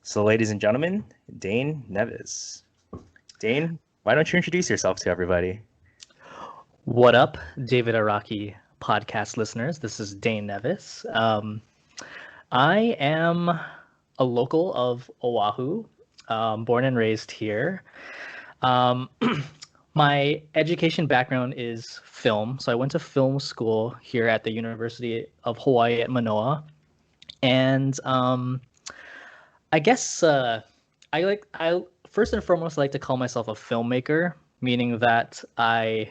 So, ladies and gentlemen, Dane Neves. Dane, why don't you introduce yourself to everybody? What up, David Araki podcast listeners? This is Dane Neves. I am a local of Oahu, born and raised here. Um, my education background is film, so I went to film school here at the University of Hawaii at Manoa, and I guess I first and foremost like to call myself a filmmaker, meaning that I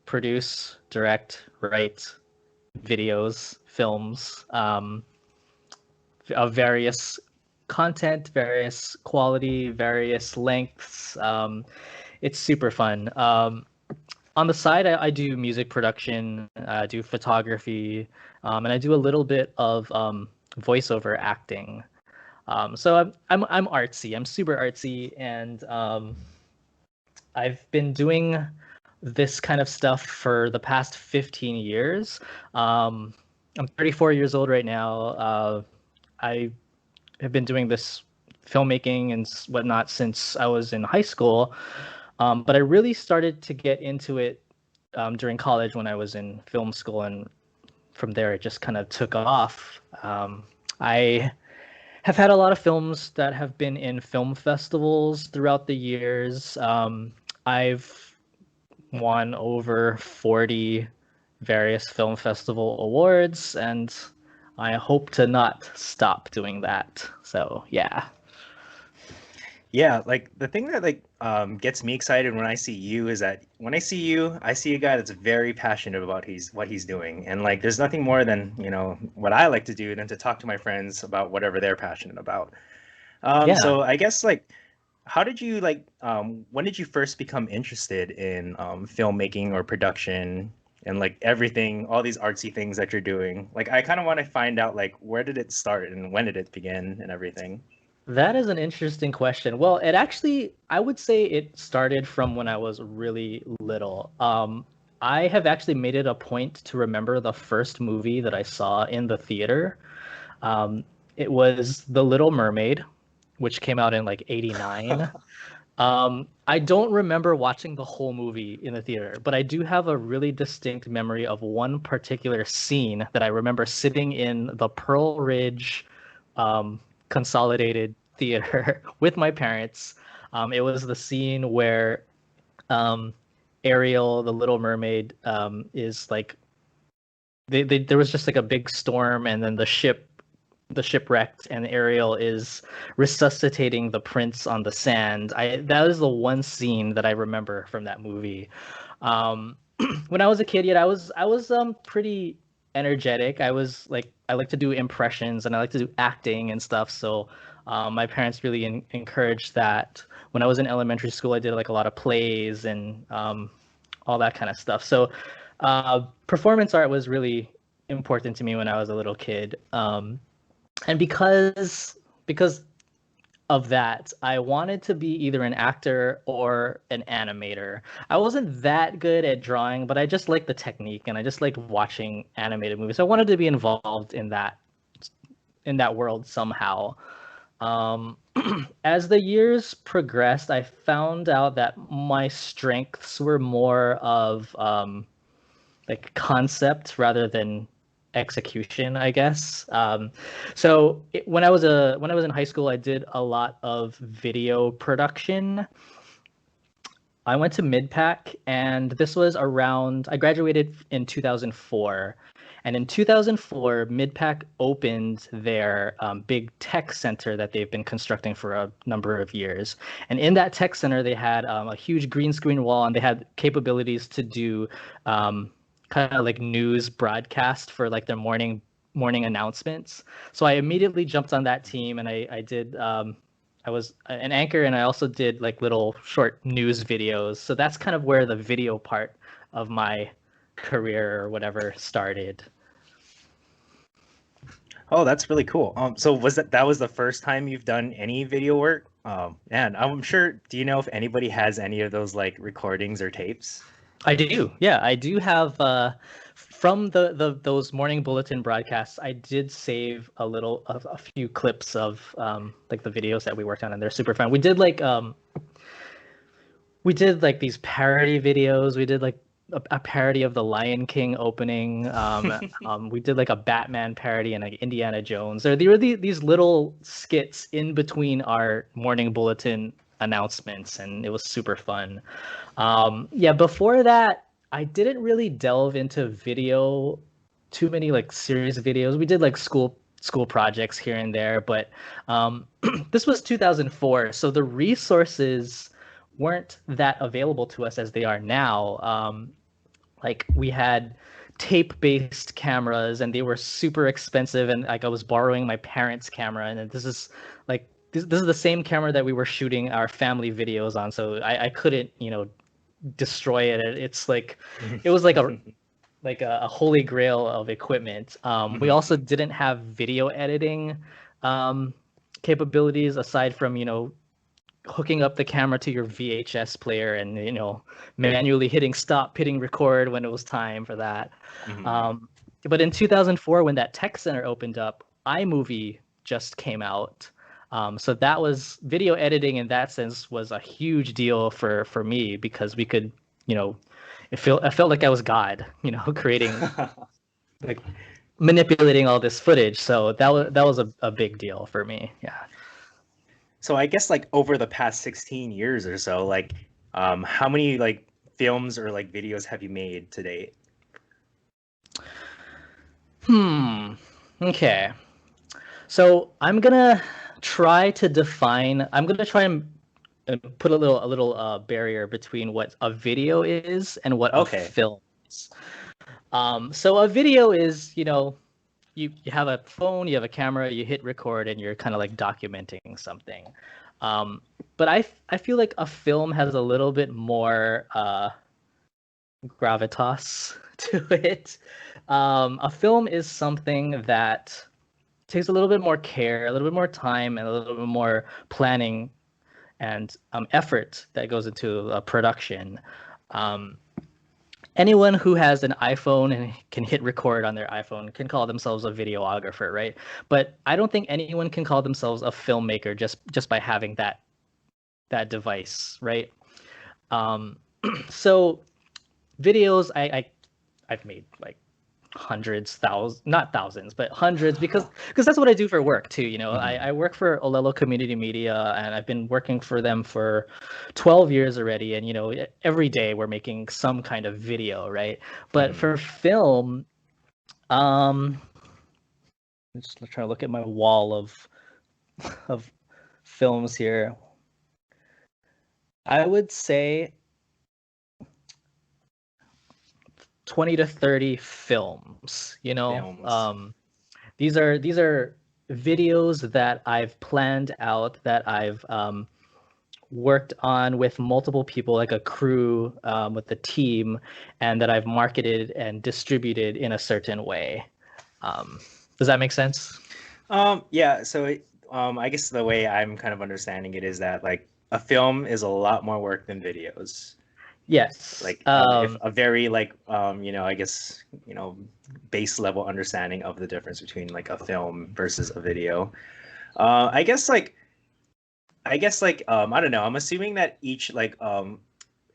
produce, direct, write videos, films of various content, various quality, various lengths. It's super fun. On the side, I do music production, I do photography, and I do a little bit of voiceover acting. So I'm artsy. I'm super artsy, and I've been doing this kind of stuff for the past 15 years. I'm 34 years old right now. I have been doing this filmmaking and whatnot since I was in high school. But I really started to get into it during college when I was in film school, and from there it just kind of took off. I have had a lot of films that have been in film festivals throughout the years. I've won over 40 various film festival awards, and I hope to not stop doing that. So, yeah. Yeah, like the thing that gets me excited when I see you is that when I see you, I see a guy that's very passionate about what he's doing. And like there's nothing more than, what I like to do than to talk to my friends about whatever they're passionate about. Yeah. So I guess how did you when did you first become interested in filmmaking or production and like everything, all these artsy things that you're doing? Like I kind of want to find out like where did it start and when did it begin and everything? That is an interesting question. Well, it actually, I would say it started from when I was really little. I have actually made it a point to remember the first movie that I saw in the theater. Um, it was The Little Mermaid, which came out in like 89. I don't remember watching the whole movie in the theater, but I do have a really distinct memory of one particular scene that I remember sitting in the Pearl Ridge Consolidated Theater with my parents. It was the scene where um, Ariel, the Little Mermaid, is like there was just like a big storm, and then the shipwrecked, and Ariel is resuscitating the prince on the sand. I That is the one scene that I remember from that movie. Um, when I was a kid, yet I was pretty energetic. I like to do impressions and I like to do acting and stuff. So my parents really encouraged that. When I was in elementary school, I did like a lot of plays and all that kind of stuff. So performance art was really important to me when I was a little kid. And because of that, I wanted to be either an actor or an animator. I wasn't that good at drawing, but I just liked the technique and I just liked watching animated movies. I wanted to be involved in that world somehow. Um, as the years progressed, I found out that my strengths were more of like concept rather than execution, I guess. When I was in high school, I did a lot of video production. I went to Midpack, and this was around. I graduated in 2004, and in 2004, Midpack opened their big tech center that they've been constructing for a number of years. And in that tech center, they had a huge green screen wall, and they had capabilities to do kind of like news broadcast for like their morning announcements. So I immediately jumped on that team, and I did. I was an anchor, and I also did like little short news videos. So that's kind of where the video part of my career or whatever started. Oh, that's really cool. So that was the first time you've done any video work? And I'm sure, do you know if anybody has any of those like recordings or tapes? I do. Yeah, I do have from the those morning bulletin broadcasts, I did save a few clips of like the videos that we worked on, and they're super fun. We did like these parody videos. We did like a parody of the Lion King opening. We did like a Batman parody and like Indiana Jones. There were these little skits in between our morning bulletin announcements, and it was super fun. Yeah, before that, I didn't really delve into video, too many like serious videos. We did like school projects here and there, but this was 2004, so the resources weren't that available to us as they are now. Like we had tape-based cameras, and they were super expensive, and like I was borrowing my parents' camera, and this is like this is the same camera that we were shooting our family videos on, so I couldn't, destroy it. It's like it was like a holy grail of equipment. We Mhm. also didn't have video editing capabilities aside from, hooking up the camera to your VHS player and, manually hitting stop, hitting record when it was time for that. Mhm. Um, but in 2004, when that tech center opened up, iMovie just came out. So that was video editing in that sense was a huge deal for me because we could, you know, I felt like I was God, creating like manipulating all this footage. So that was a big deal for me. Yeah. So I guess like over the past 16 years or so, like how many like films or like videos have you made to date? Hmm. Okay. So I'm gonna try and put a little barrier between what a video is and what a Okay. film is. So a video is, you have a phone, you have a camera, you hit record, and you're kind of like documenting something. Um, but I feel like a film has a little bit more gravitas to it. A film is something that takes a little bit more care, a little bit more time, and a little bit more planning and effort that goes into a production. Um, Anyone who has an iPhone and can hit record on their iPhone can call themselves a videographer, right? But I don't think anyone can call themselves a filmmaker just by having that device, right? Um, so videos, I've made like hundreds, thousands, not thousands, but hundreds, because that's what I do for work too. I Mhm. work for Olelo Community Media, and I've been working for them for 12 years already. And every day we're making some kind of video, right? But Mhm. for film, um, I'm just trying to look at my wall of films here. I would say 20 to 30 films. Films. These are videos that I've planned out, that I've worked on with multiple people, like a crew, with the team, and that I've marketed and distributed in a certain way. Um, does that make sense? Yeah, so I guess the way I'm kind of understanding it is that like a film is a lot more work than videos. Yes. Like if a very like I guess base level understanding of the difference between like a film versus a video. I guess like I don't know. I'm assuming that each like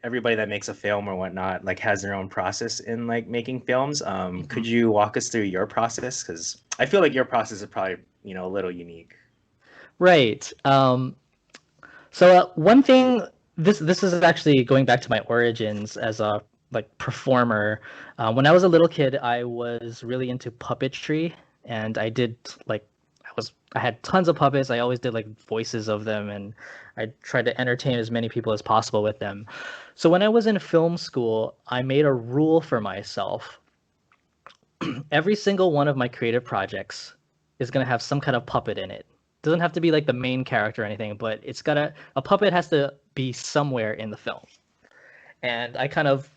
everybody that makes a film or whatnot like has their own process in like making films. Could Mhm. you walk us through your process? Because I feel like your process is probably a little unique. Right. So one thing, this is actually going back to my origins as a like performer. When I was a little kid, I was really into puppetry, and I did like I had tons of puppets. I always did like voices of them, and I tried to entertain as many people as possible with them. So when I was in film school, I made a rule for myself. Every single one of my creative projects is going to have some kind of puppet in it. Doesn't have to be like the main character or anything, but a puppet has to be somewhere in the film. And I kind of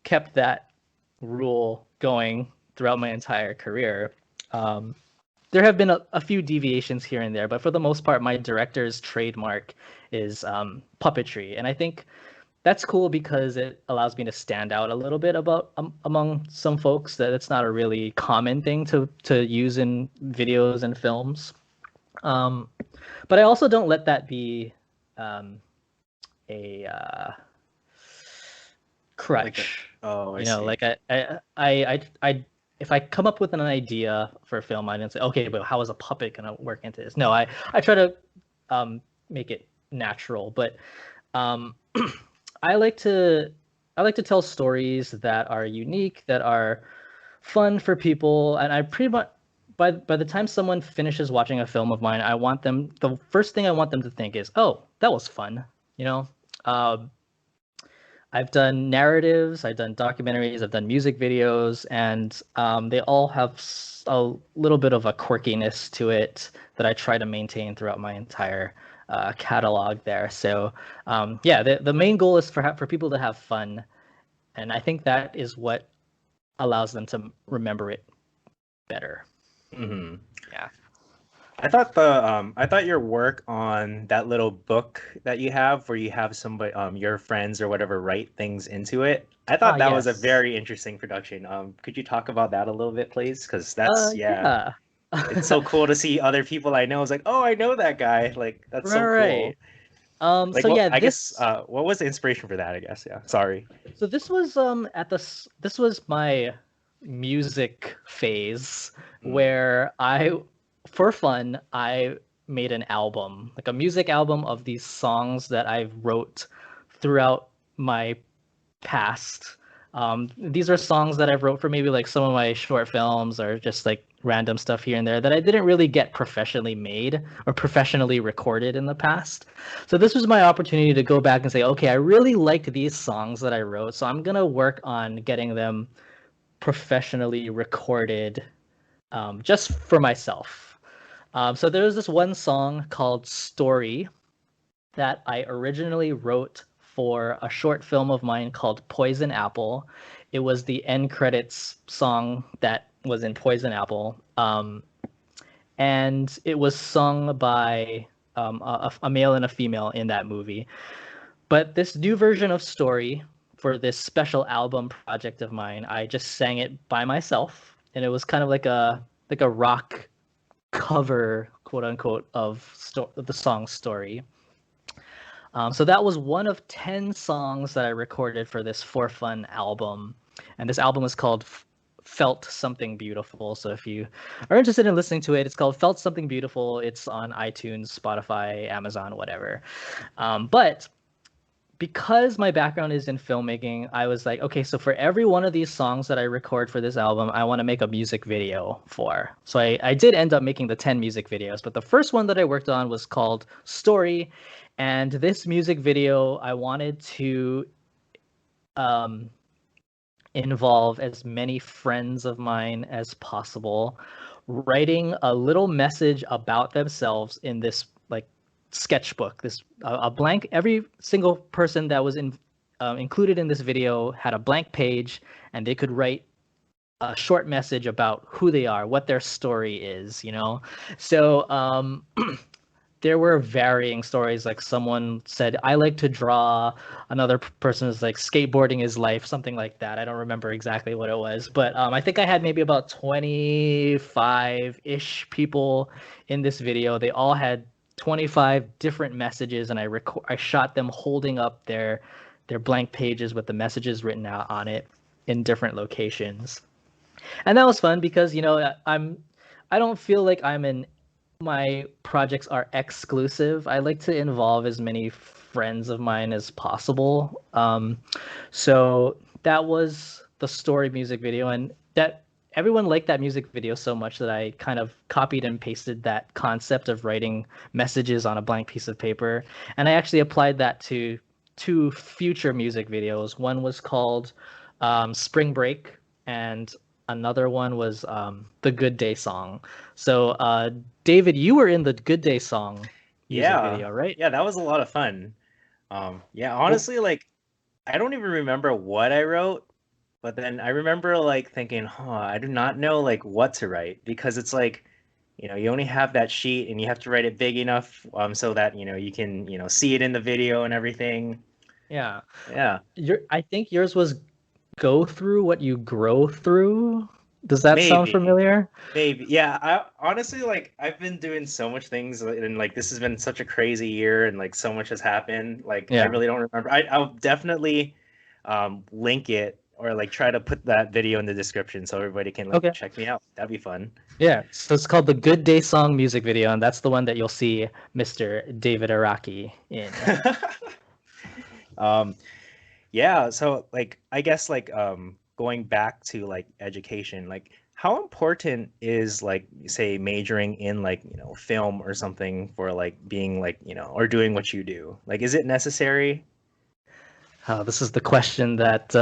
kept that rule going throughout my entire career. Um, there have been a few deviations here and there, but for the most part, my director's trademark is puppetry. And I think that's cool because it allows me to stand out a little bit about among some folks that it's not a really common thing to use in videos and films. Um, but I also don't let that be um, a Like, crutch. oh, I You know, see. like I if I come up with an idea for a film, I didn't say, okay, but how is a puppet gonna work into this? No, I try to make it natural, but um, I like to I like to tell stories that are unique, that are fun for people, and I pretty much by the time someone finishes watching a film of mine, I want them the first thing I want them to think is, oh, that was fun. You know, um, I've done narratives, I've done documentaries, I've done music videos, and they all have a little bit of a quirkiness to it that I try to maintain throughout my entire catalog there. So yeah, the main goal is for people to have fun, and I think that is what allows them to remember it better. Hmm. Yeah. I thought your work on that little book that you have where you have somebody your friends or whatever write things into it. I Ah, thought that was a yes. very interesting production. Could you talk about that a little bit, please? Because that's yeah, Yeah. it's so cool to see other people I know. It's like, oh, I know that guy. Like that's Right, so cool. right. Like So what yeah, I guess this what was the inspiration for that, I guess. Yeah. Sorry. So this was this was my music phase Mm. where for fun I made an album, like a music album of these songs that I wrote throughout my past. These are songs that I've wrote for maybe like some of my short films or just like random stuff here and there that I didn't really get professionally made or professionally recorded in the past. So this was my opportunity to go back and say, okay, I really liked these songs that I wrote, so I'm gonna work on getting them professionally recorded just for myself. So there was this one song called Story that I originally wrote for a short film of mine called Poison Apple. It was the end credits song that was in Poison Apple. And it was sung by a male and a female in that movie. But this new version of Story for this special album project of mine, I just sang it by myself, and it was kind of like a rock cover, quote unquote, of the song Story. So that was one of 10 songs that I recorded for this For Fun album. And this album is called Felt Something Beautiful. So if you are interested in listening to it, it's called Felt Something Beautiful. It's on iTunes, Spotify, Amazon, whatever. But because my background is in filmmaking, I was like, okay, so for every one of these songs that I record for this album, I want to make a music video for. So I did end up making the 10 music videos, but the first one that I worked on was called Story. And this music video, I wanted to um, involve as many friends of mine as possible, writing a little message about themselves in this like sketchbook. This a blank. Every single person that was included in this video had a blank page, and they could write a short message about who they are, what their story is. You know, so there were varying stories. Like someone said, I like to draw. Another person is like, skateboarding is life, something like that. I don't remember exactly what it was, but I think I had maybe about 25-ish people in this video. They all had 25 different messages, and I shot them holding up their blank pages with the messages written out on it in different locations. And that was fun because, you know, I don't feel like my projects are exclusive. I like to involve as many friends of mine as possible. So that was the Story music video, and that everyone liked that music video so much that I kind of copied and pasted that concept of writing messages on a blank piece of paper, and I actually applied that to two future music videos. One was called Spring Break, and another one was the Good Day song. So, David, you were in the Good Day song music Yeah. video, right? Yeah, that was a lot of fun. Yeah, Well, honestly, like I don't even remember what I wrote, but then I remember like thinking, huh, I do not know like what to write because it's like, you only have that sheet and you have to write it big enough so that, you can, see it in the video and everything. Yeah. Yeah, I think yours was go through what you grow through. Does that sound maybe. familiar? Maybe. Yeah, I honestly like I've been doing so much things and like this has been such a crazy year and like so much has happened. Like I Yeah. really don't remember. I'll definitely link it or like try to put that video in the description so everybody can like Okay. check me out. That'd be fun. Yeah. So it's called the Good Day Song music video, and that's the one that you'll see Mr. David Araki in. Um yeah, so like I guess like going back to like education, like how important is like say majoring in like, film or something for like being like, or doing what you do? Like is it necessary? This is the question that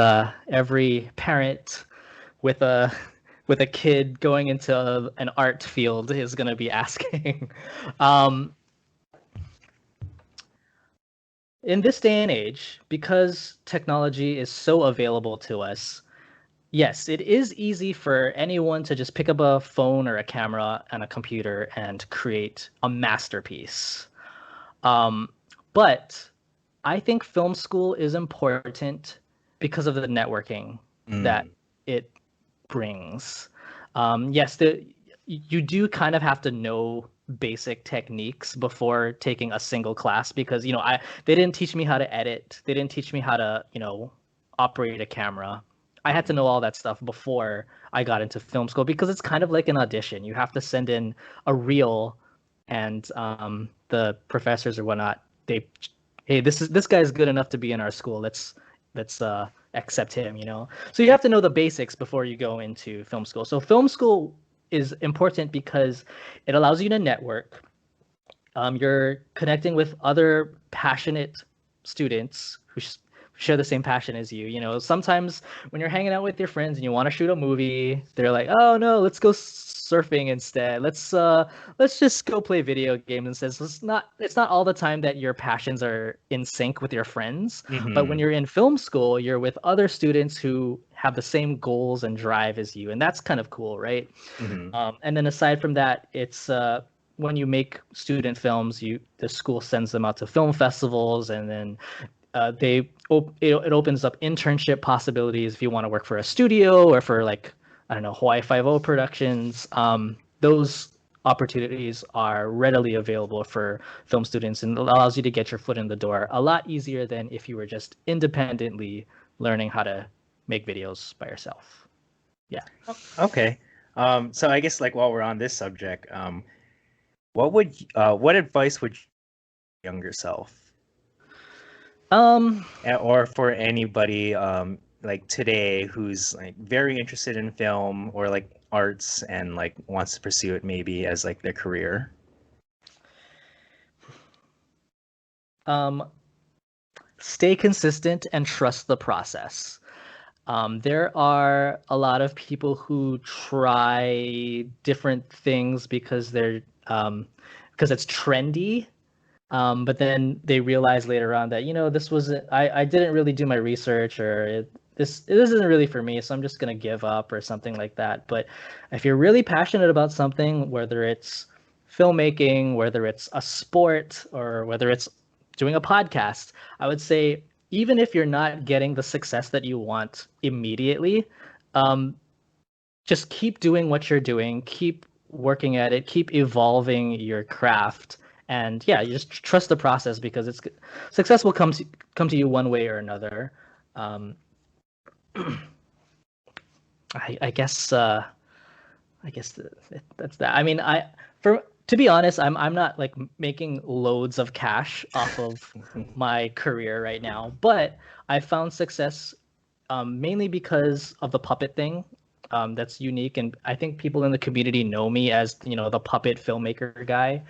every parent with a kid going into an art field is going to be asking. um, in this day and age, because technology is so available to us, yes, it is easy for anyone to just pick up a phone or a camera and a computer and create a masterpiece. Um, but I think film school is important because of the networking that Mm, it brings. Yes, you do kind of have to know basic techniques before taking a single class because I they didn't teach me how to edit. They didn't teach me how to operate a camera. I had to know all that stuff before I got into film school because it's kind of like an audition. You have to send in a reel, and the professors or whatnot, they, hey, this guy's good enough to be in our school. Let's accept him. So you have to know the basics before you go into film school. So film school is important because it allows you to network. You're connecting with other passionate students who share the same passion as you. Sometimes when you're hanging out with your friends and you want to shoot a movie, they're like, "Oh no, let's go surfing instead. Let's just go play video games instead." So it's not all the time that your passions are in sync with your friends, but when hmm you're in film school, you're with other students who have the same goals and drive as you, and that's kind of cool, right? hmm And then aside from that, it's when you make student films, the school sends them out to film festivals, and then it opens up internship possibilities if you want to work for a studio or for like I don't know Hawaii Five O Productions. Those opportunities are readily available for film students and allows you to get your foot in the door a lot easier than if you were just independently learning how to make videos by yourself. Yeah. Okay. So I guess like while we're on this subject, what advice would you give younger self? Um, Or for anybody like today who's like very interested in film or like arts and like wants to pursue it maybe as like their career. um, Stay consistent and trust the process. There are a lot of people who try different things because it's trendy, but then they realize later on that this wasn't I didn't really do my research or this isn't really for me, so I'm just gonna give up or something like that. But if you're really passionate about something, whether it's filmmaking, whether it's a sport, or whether it's doing a podcast, I would say even if you're not getting the success that you want immediately, um, just keep doing what you're doing, keep working at it, keep evolving your craft, and yeah, you just trust the process because success will come to you one way or another. Um, I guess that's that. I mean, for to be honest, I'm not like making loads of cash off of my career right now, but I found success mainly because of the puppet thing. That's unique, and I think people in the community know me as the puppet filmmaker guy.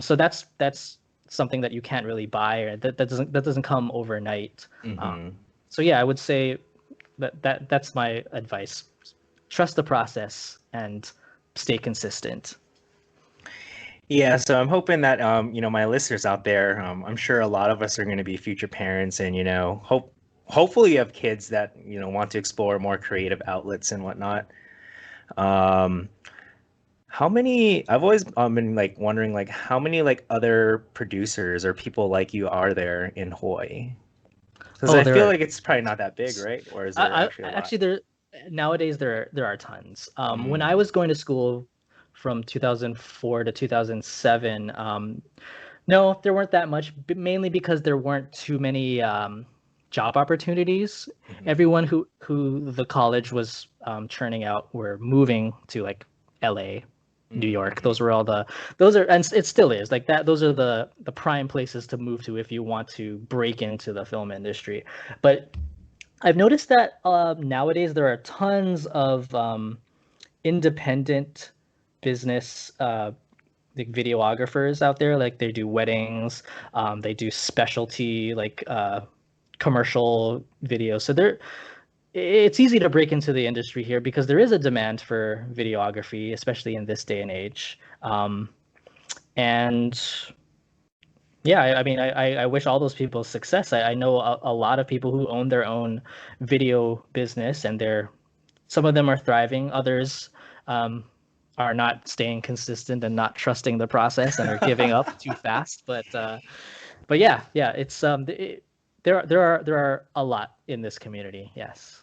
So that's something that you can't really buy, or that doesn't come overnight. Um, hmm so yeah, I would say that's my advice. Trust the process and stay consistent. Yeah, so I'm hoping that my listeners out there, I'm sure a lot of us are going to be future parents and hopefully you have kids that, want to explore more creative outlets and whatnot. Um how many I've always been like wondering like how many like other producers or people like you are there in Hawaii? Because Oh, I there feel are. like it's probably not that big, right? Or is there actually a lot? Actually there nowadays there are tons. When I Mm, was going to school from 2004 to 2007, no, there weren't that much, mainly because there weren't too many job opportunities. mhm, Everyone who the college was churning out were moving to like LA, New York. mhm. Those were all those are, and it still is like that. Those are the prime places to move to if you want to break into the film industry. But I've noticed that nowadays there are tons of independent business like videographers out there. Like they do weddings, they do specialty like commercial videos. So it's easy to break into the industry here because there is a demand for videography, especially in this day and age. And yeah, I mean, I wish all those people success. I know a lot of people who own their own video business, and some of them are thriving. Others um, are not staying consistent and not trusting the process and are giving up too fast. But yeah, yeah, it's there are a lot in this community. Yes.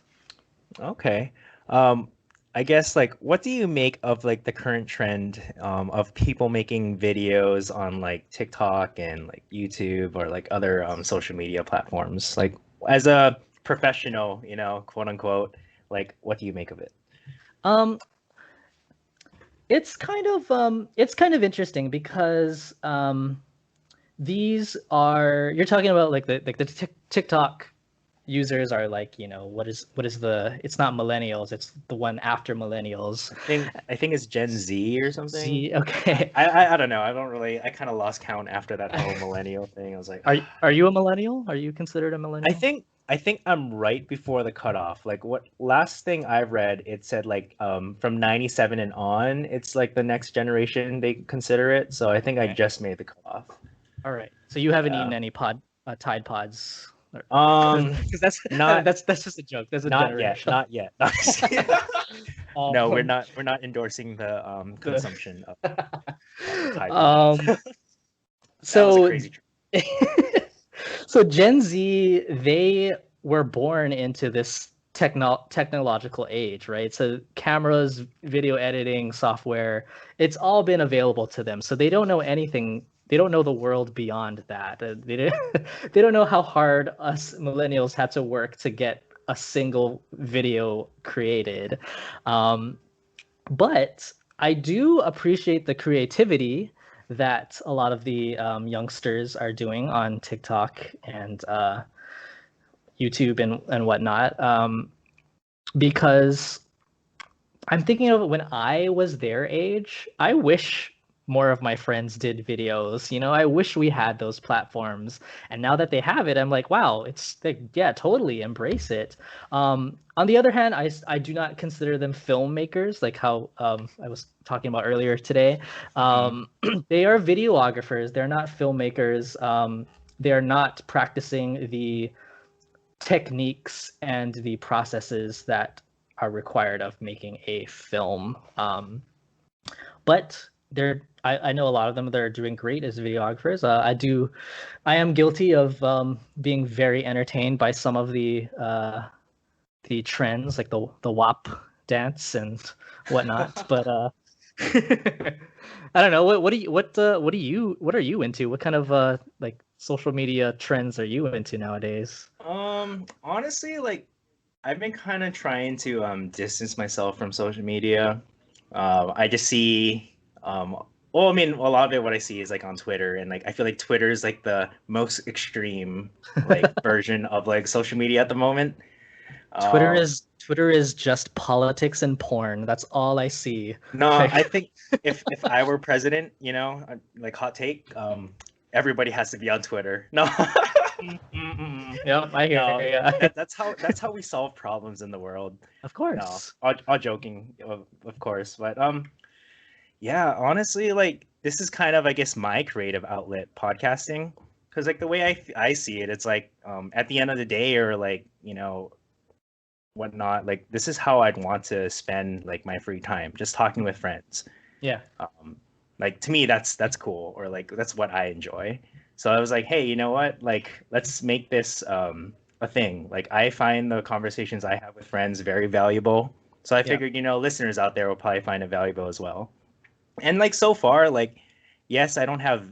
Okay. Um, I guess like what do you make of like the current trend of people making videos on like TikTok and like YouTube or like other social media platforms? Like as a professional, quote unquote, like what do you make of it? Um, it's kind of interesting because these are you're talking about like the TikTok users are like, what is the it's not millennials, it's the one after millennials. I think it's Gen Z or something. Z, okay. I don't know. I kind of lost count after that whole millennial thing. I was like, Are you a millennial? Are you considered a I millennial? think I think I'm right before the cutoff. Like what last thing I read, it said like from 97 and on, it's like the next generation they consider it. So I think I Okay. just made the cutoff. All right. So you haven't Yeah. eaten any Tide Pods, because Um that's not that's just a joke. That's a not yet, generational. not yet. No, we're Um, not endorsing the the consumption of Tide Pods. um. That was a So crazy so Gen Z, they were born into this technological age, right? So cameras, video editing software, it's all been available to them. So they don't know anything. They don't know the world beyond that. They don't know how hard us millennials had to work to get a single video created. Um, but I do appreciate the creativity that a lot of the youngsters are doing on TikTok and YouTube and whatnot. Because I'm thinking of when I was their age, I wish more of my friends did videos. I wish we had those platforms. And now that they have it, I'm like, wow, it's like, yeah, totally embrace it. On the other hand, I do not consider them filmmakers, like how I was talking about earlier today. Mhm. They are videographers. They're not filmmakers. They're not practicing the techniques and the processes that are required of making a film. But I know a lot of them that are doing great as videographers. I am guilty of being very entertained by some of the trends, like the WAP dance and whatnot. But I don't know. What are you into? What kind of like social media trends are you into nowadays? Honestly, like I've been kind of trying to distance myself from social media. I just see well, I mean, a lot of it what I see is like on Twitter, and like I feel like Twitter is like the most extreme like version of like social media at the moment. Uh, Twitter is just politics and porn. That's all I see. no, Like, I think if I were president, like hot take, everybody has to be on Twitter. No. yep, I hear No, you. that's how we solve problems in the world. Of No, course. all joking, of course, but yeah, honestly, like this is kind of, I guess, my creative outlet, podcasting, because like the way I see it, it's like at the end of the day, or like whatnot, like this is how I'd want to spend like my free time, just talking with friends. Yeah. Um, like to me, that's cool, or like that's what I enjoy. So I was like, hey, you know what? Like let's make this a thing. Like I find the conversations I have with friends very valuable. So I Yeah. figured, listeners out there will probably find it valuable as well. And like so far, like yes, I don't have,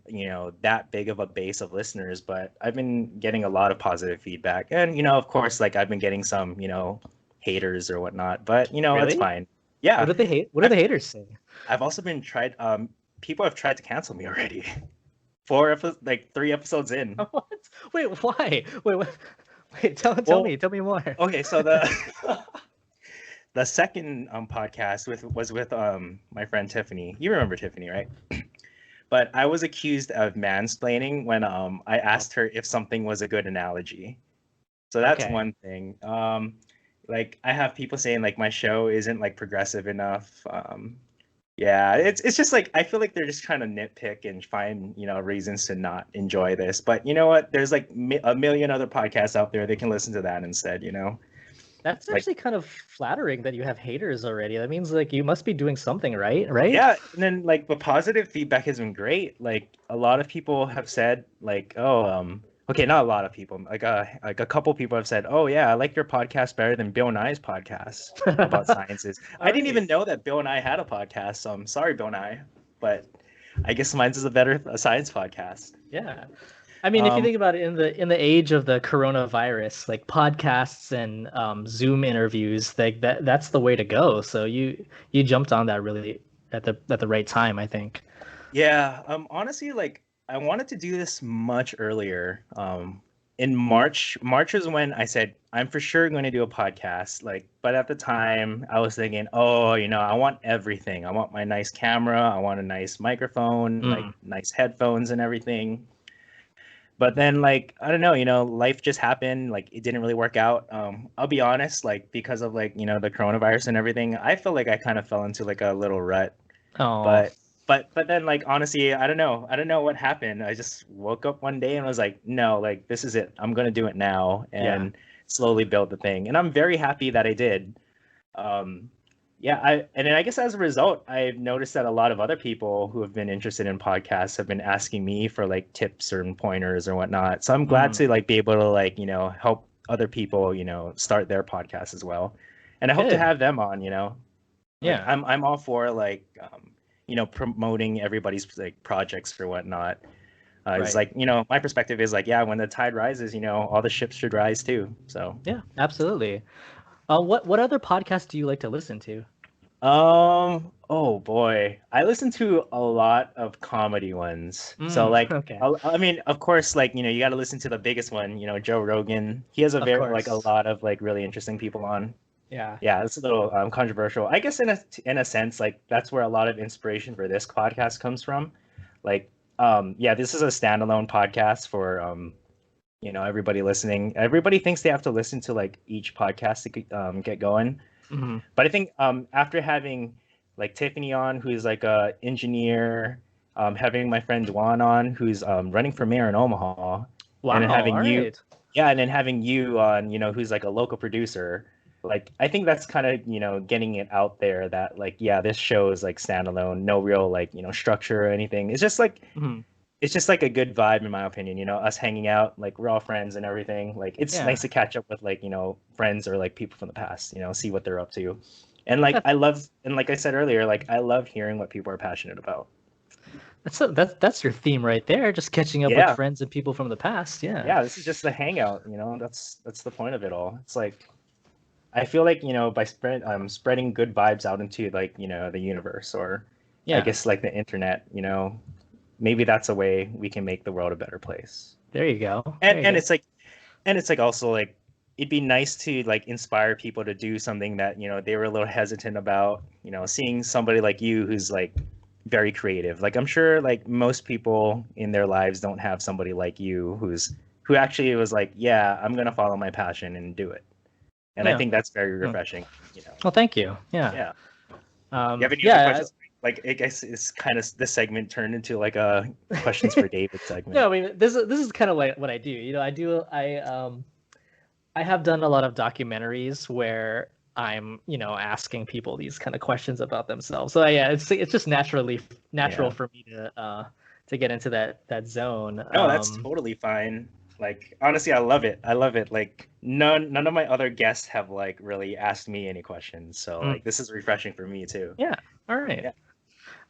that big of a base of listeners, but I've been getting a lot of positive feedback. And, of course, like I've been getting some, haters or whatnot, but it's Really? fine. Yeah. What did they hate? What did I've the haters say? I've also been tried people have tried to cancel me already. 3 episodes in. What? Wait, why? Wait, tell Well, me, tell me more. okay, so the the second podcast was with my friend Tiffany. You remember Tiffany, right? But I was accused of mansplaining when I asked her if something was a good analogy. So that's Okay. one thing. Like I have people saying like my show isn't like progressive enough. Yeah, it's just like I feel like they're just trying to nitpick and find reasons to not enjoy this. But you know what? There's like a million other podcasts out there. They can listen to that instead. That's Like actually kind of flattering that you have haters already. That means like you must be doing something right, right? yeah, and then like the positive feedback has been great. Like a lot of people have said like, oh, okay, not a lot of people, like a couple people have said, oh yeah, I like your podcast better than Bill Nye's podcast about sciences. I All didn't right. even know that Bill Nye had a podcast, so I'm sorry, Bill Nye, but I guess mine's is a science podcast. Yeah. I mean, if you Um, think about it, in the age of the coronavirus, like podcasts and Zoom interviews, like that's the way to go. So you jumped on that really at the right time, I think. yeah, honestly, like I wanted to do this much earlier. In March, March is when I said I'm for sure going to do a podcast. Like, but at the time, I was thinking, oh, I want everything. I want my nice camera. I want a nice microphone, like Mm. nice headphones and everything. But then, like, I don't know, life just happened. Like, it didn't really work out. I'll be honest, like, because of like, the coronavirus and everything, I feel like I kind of fell into like a little rut. Oh, But then like honestly, I don't know. I don't know what happened. I just woke up one day and was like, no, like this is it. I'm gonna do it now yeah. and slowly build the thing. And I'm very happy that I did. Um, yeah, and then I guess as a result, I've noticed that a lot of other people who have been interested in podcasts have been asking me for like tips or pointers or whatnot. So I'm glad Mm. to like be able to like, help other people, start their podcasts as well. And I hope to Good. have them on. Like Yeah. I'm all for like promoting everybody's like projects or whatnot. It's Right. like my perspective is like yeah, when the tide rises, all the ships should rise too. So Yeah, absolutely. What other podcasts do you like to listen to? oh boy, I listen to a lot of comedy ones. So Mm, like okay. I mean, of course, like you got to listen to the biggest one. Joe Rogan. He has a Of very like a course. lot of like really interesting people on. Yeah. Yeah, it's a little controversial. I guess in a sense, like that's where a lot of inspiration for this podcast comes from. Like, yeah, this is a standalone podcast for everybody listening. Everybody thinks they have to listen to like each podcast to get going. Hmm. But I think after having like Tiffany on, who's like a engineer, having my friend Juan on, who's running for mayor in Omaha, and then Wow. having All you, right. yeah, and then having you on, who's like a local producer. Like I think that's kind of getting it out there that like yeah, this show is like standalone, no real like structure or anything. Mhm. It's just like a good vibe in my opinion. Us hanging out, like we're all friends and everything. Like it's Yeah. nice to catch up with like friends or like people from the past. See what they're up to. And like Yeah. I love, and like I said earlier, like I love hearing what people are passionate about. That's your theme right there. Just catching up with Yeah, friends and people from the past. Yeah. yeah. This is just the hangout. That's the point of it all. It's like I feel like by spreading good vibes out into like the universe or I Yeah. guess like the internet. Maybe that's a way we can make the world a better place. There you go. And There you and go. it's like also like it'd be nice to like inspire people to do something that they were a little hesitant about. Seeing somebody like you who's like very creative. Like I'm sure like most people in their lives don't have somebody like you who actually was like, yeah, I'm gonna follow my passion and do it. And I Yeah. think that's very Hmm. refreshing. Well, thank you. Yeah. Yeah. You have any other Yeah. questions? Like I guess it's kind of this segment turned into like a questions for David segment. No, I mean this is kind of like what I do. I have done a lot of documentaries where I'm, asking people these kind of questions about themselves. So yeah, it's just natural Yeah. for me to get into that zone. No, that's totally fine. Like honestly, I love it. I love it. Like none of my other guests have like really asked me any questions. So Mm, like this is refreshing for me too. yeah. All right. Yeah.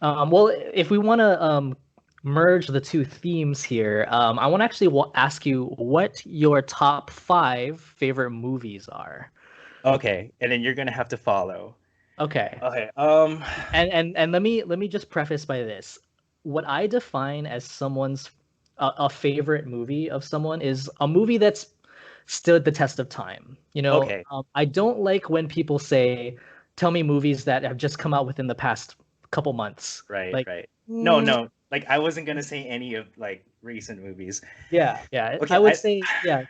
Well, if we want to merge the two themes here, I want to actually ask you what your top five favorite movies are. Okay. And then you're gonna have to follow. Okay. Okay. And let me just preface by this. What I define as someone's a favorite movie of someone is a movie that's stood the test of time. Okay. I don't like when people say, "Tell me movies that have just come out within the past couple months." Right, Like, right. No, mm, no. Like I wasn't gonna say any of like recent movies. yeah. Okay, I would say, yeah,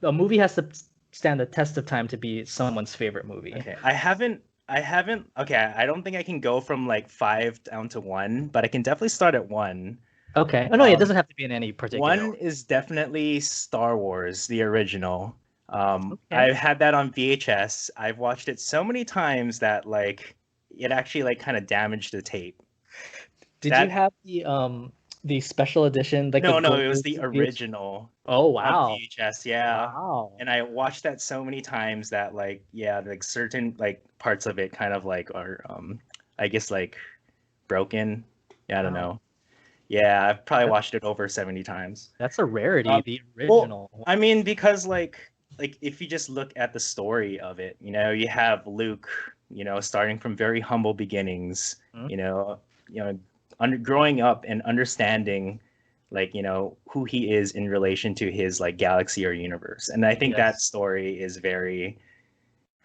a movie has to stand the test of time to be someone's favorite movie. okay. I haven't okay, I don't think I can go from like five down to one, but I can definitely start at one. Okay. Oh no, it Um, doesn't have to be in any particular One is definitely Star Wars, the original. order. Okay. I've had that on VHS. I've watched it so many times that like it actually like kind of damaged the tape. Did you That have the special edition, like the no, no, it was gold the VH? original Oh on wow. VHS, yeah. Wow. And I watched that so many times that like yeah, like certain like parts of it kind of like are I guess like broken. Yeah, I don't Wow. know. Yeah, I've probably That, watched it over 70 times. that's a rarity, Um, the well, original. I mean, because like if you just look at the story of it, you have Luke, starting from very humble beginnings, Hmm? you know, growing up and understanding like, who he is in relation to his like galaxy or universe. And I think that Yes. story is very,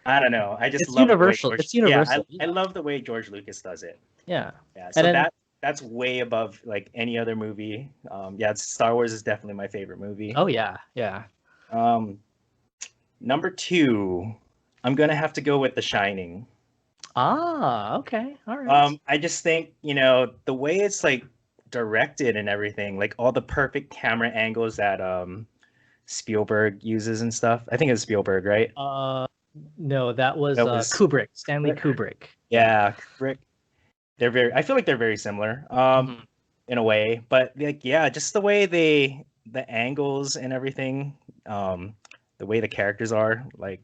I don't know. I just It's love the way universal. George, It's yeah, universal. I Yeah. love the way George Lucas does it. Yeah. Yeah, And so then that's way above like any other movie. Yeah, Star Wars is definitely my favorite movie. oh yeah, yeah. Um, Number two, I'm gonna have to go with The Shining. Ah, okay. All right. I just think, the way it's like directed and everything, like all the perfect camera angles that Spielberg uses and stuff. I think it's Spielberg, right? Uh no, that was That was Kubrick, Stanley Kubrick. Yeah. yeah, Rick. I feel like they're very similar, Mhm. in a way. But like, yeah, just the angles and everything, um, the way the characters are, like,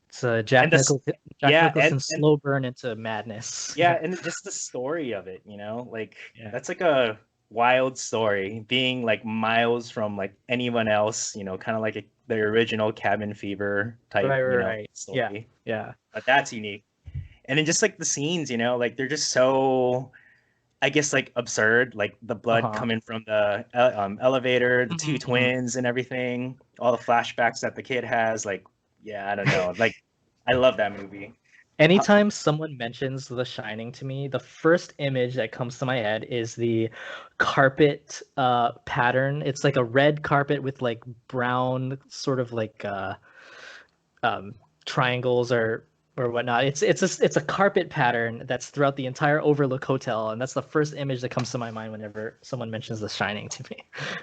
It's and Jack yeah, Nicholson and slow burn into madness. yeah, Yeah. and just the story of it, like Yeah. that's like a wild story, being like miles from like anyone else, kind of like the original Cabin Fever type, Right. Yeah. story. Yeah. But that's unique. And then just like the scenes, like they're just so, I guess, like absurd, like the blood Uh-huh. coming from the elevator, the two Mhm. twins and everything, all the flashbacks that the kid has. Like, yeah, I don't know. Like, I love that movie. Uh, Anytime someone mentions The Shining to me, the first image that comes to my head is the carpet pattern. It's like a red carpet with like brown sort of like um, triangles or whatnot. It's a carpet pattern that's throughout the entire Overlook Hotel, and that's the first image that comes to my mind whenever someone mentions The Shining to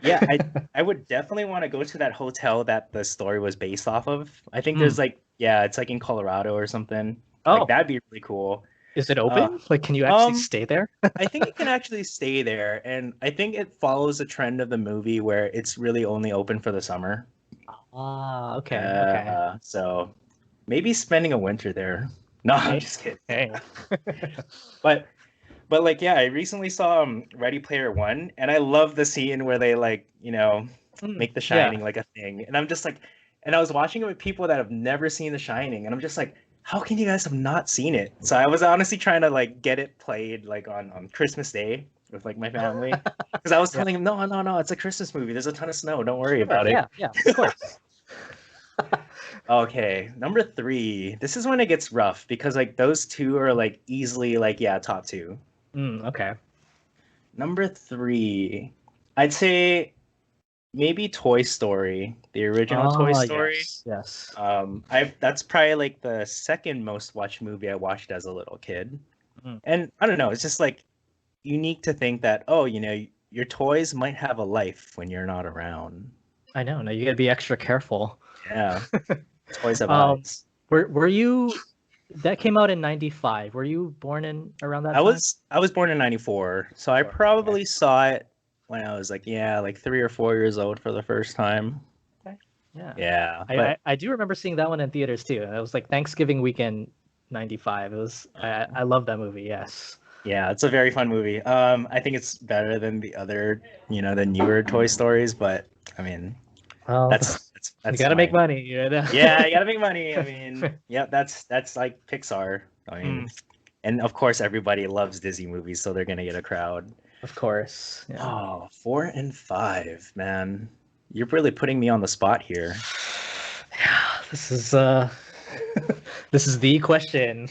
Yeah, me. I would definitely want to go to that hotel that the story was based off of. I think Hmm. there's like, yeah, it's like in Colorado or something. Like Oh, that'd be really cool. is it Uh, open? Like, can you actually um, stay there? I think you can actually stay there, and I think it follows the trend of the movie where it's really only open for the summer. Ah, okay. So maybe spending a winter there. No, I'm Hey, just kidding. hey. But like yeah, I recently saw Ready Player One, and I love the scene where they like Mm, make The yeah. Shining like a thing, and I'm just like, and I was watching it with people that have never seen The Shining, and I'm just like, how can you guys have not seen it? So I was honestly trying to like get it played like on Christmas Day with like my family, because I was Yeah. telling him, no, no, no, it's a Christmas movie. There's a ton of snow. Don't worry Sure. about it. Yeah, of course. Okay, number three. This is when it gets rough because like those two are like easily like yeah top two. Okay. Number three, I'd say maybe Toy Story, the original Toy Oh, Story. yes. I that's probably like the second most watched movie I watched as a little kid. Mm. And I don't know, it's just like unique to think that, oh, your toys might have a life when you're not around. I know. No, you gotta be extra careful. Yeah, toys have Um, eyes. were you that came out in 95. Were you born in around that I time? was I was born in 94, so I Sure. Okay. probably saw it when I was like, yeah, like 3 or 4 years old for the first time. Yeah. Yeah, I, I do remember seeing that one in theaters too. It was like Thanksgiving weekend '95. It was I love that movie. Yes. yeah, it's a very fun movie. I think it's better than the other, the newer Toy Stories, but I mean, Well, that's you that's gotta make my money, you know. yeah, you gotta make money. I mean, yeah, that's like Pixar. I mean, Mm, and of course everybody loves Disney movies, so they're gonna get a crowd. of course. Yeah. Oh, 4 and 5, man. You're really putting me on the spot here. Yeah. This is this is the question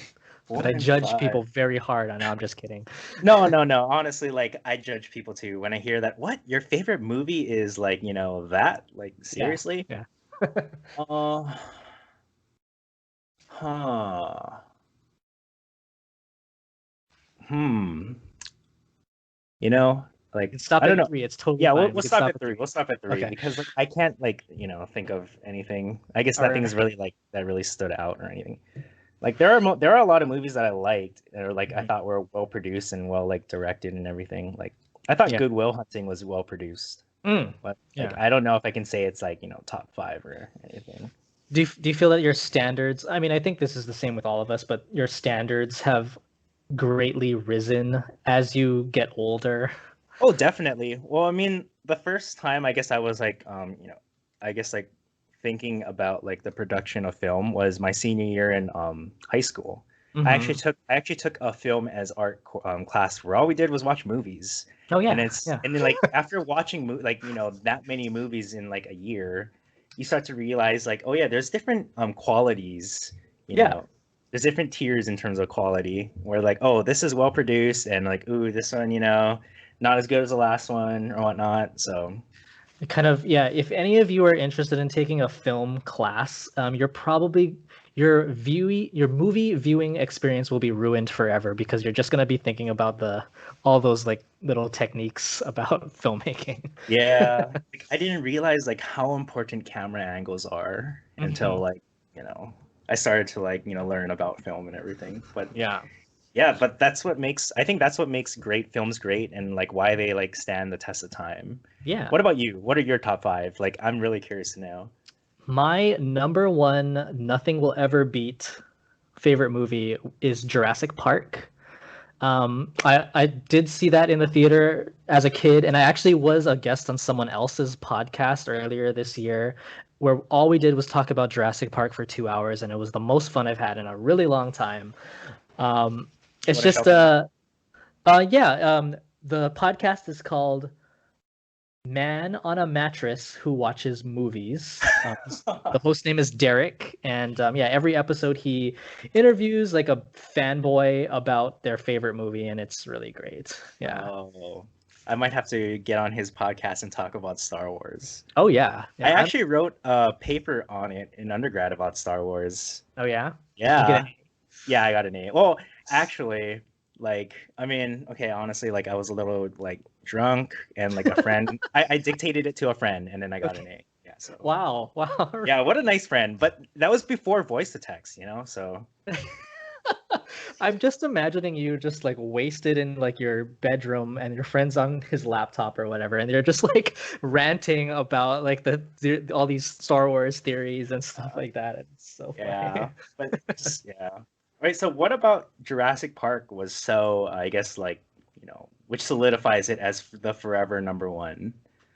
Four that I and judge people five. very hard on. No, I'm just kidding. No, no, no. Honestly, like I judge people too when I hear that. What? Your favorite movie is like, that? Like Yeah. seriously? Yeah. Uh, huh. Hmm. You know, You can like stop I don't at know. three. It's totally Yeah, we'll fine. We we'll can stop stop at at three. three. We'll stop at three Okay. because like I can't like, think of anything. I guess All nothing's right. really like that really stood out or anything. Like there are a lot of movies that I liked or like I Mhm. thought were well produced and well like directed and everything. Like I thought Yeah. Good Will Hunting was well produced, Mm. but like Yeah. I don't know if I can say it's like, top 5 or anything. Do you feel that your standards, I mean, I think this is the same with all of us, but your standards have greatly risen as you get older? Oh, definitely. Well, I mean, the first time I guess I was like, I guess like thinking about like the production of film was my senior year in high school. Hmm. I actually took a film as art class where all we did was watch movies, Oh and yeah, it's yeah, and then like after watching like that many movies in like a year, you start to realize like, oh yeah, there's different qualities, you yeah. know. There's different tiers in terms of quality where like, oh, this is well produced and like, ooh, this one, not as good as the last one or whatnot. So It kind of, yeah. If any of you are interested in taking a film class, you're probably your movie viewing experience will be ruined forever because you're just gonna be thinking about the all those like little techniques about filmmaking. yeah, like, I didn't realize like how important camera angles are until Hmm. like, you know, I started to like, learn about film and everything. But Yeah, yeah, but I think that's what makes great films great and like why they like stand the test of time. yeah. What about you? What are your top 5? Like I'm really curious to know. My number one, nothing will ever beat favorite movie is Jurassic Park. I did see that in the theater as a kid, and I actually was a guest on someone else's podcast earlier this year, where all we did was talk about Jurassic Park for 2 hours, and it was the most fun I've had in a really long time. Um, You it's want to just shout them out? yeah. The podcast is called Man on a Mattress Who Watches Movies. The host name is Derek, and yeah, every episode he interviews like a fanboy about their favorite movie, and it's really great. Yeah. Oh, I might have to get on his podcast and talk about Star Wars. Oh yeah. I Yeah. actually wrote a paper on it in undergrad about Star Wars. Oh yeah. You get Yeah. it. Yeah, I got an A. Well, actually, like, I mean, okay, honestly, like I was a little like drunk and like a friend, I dictated it to a friend and then I got an Okay. A. Yeah, so Wow. Wow. yeah, what a nice friend. But that was before voice to text, so I'm just imagining you just like wasted in like your bedroom and your friend's on his laptop or whatever, and you're just like ranting about like all these Star Wars theories and stuff uh, like that. It's so yeah. funny. But yeah. All right, so what about Jurassic Park was so, I guess like, which solidifies it as the forever number one?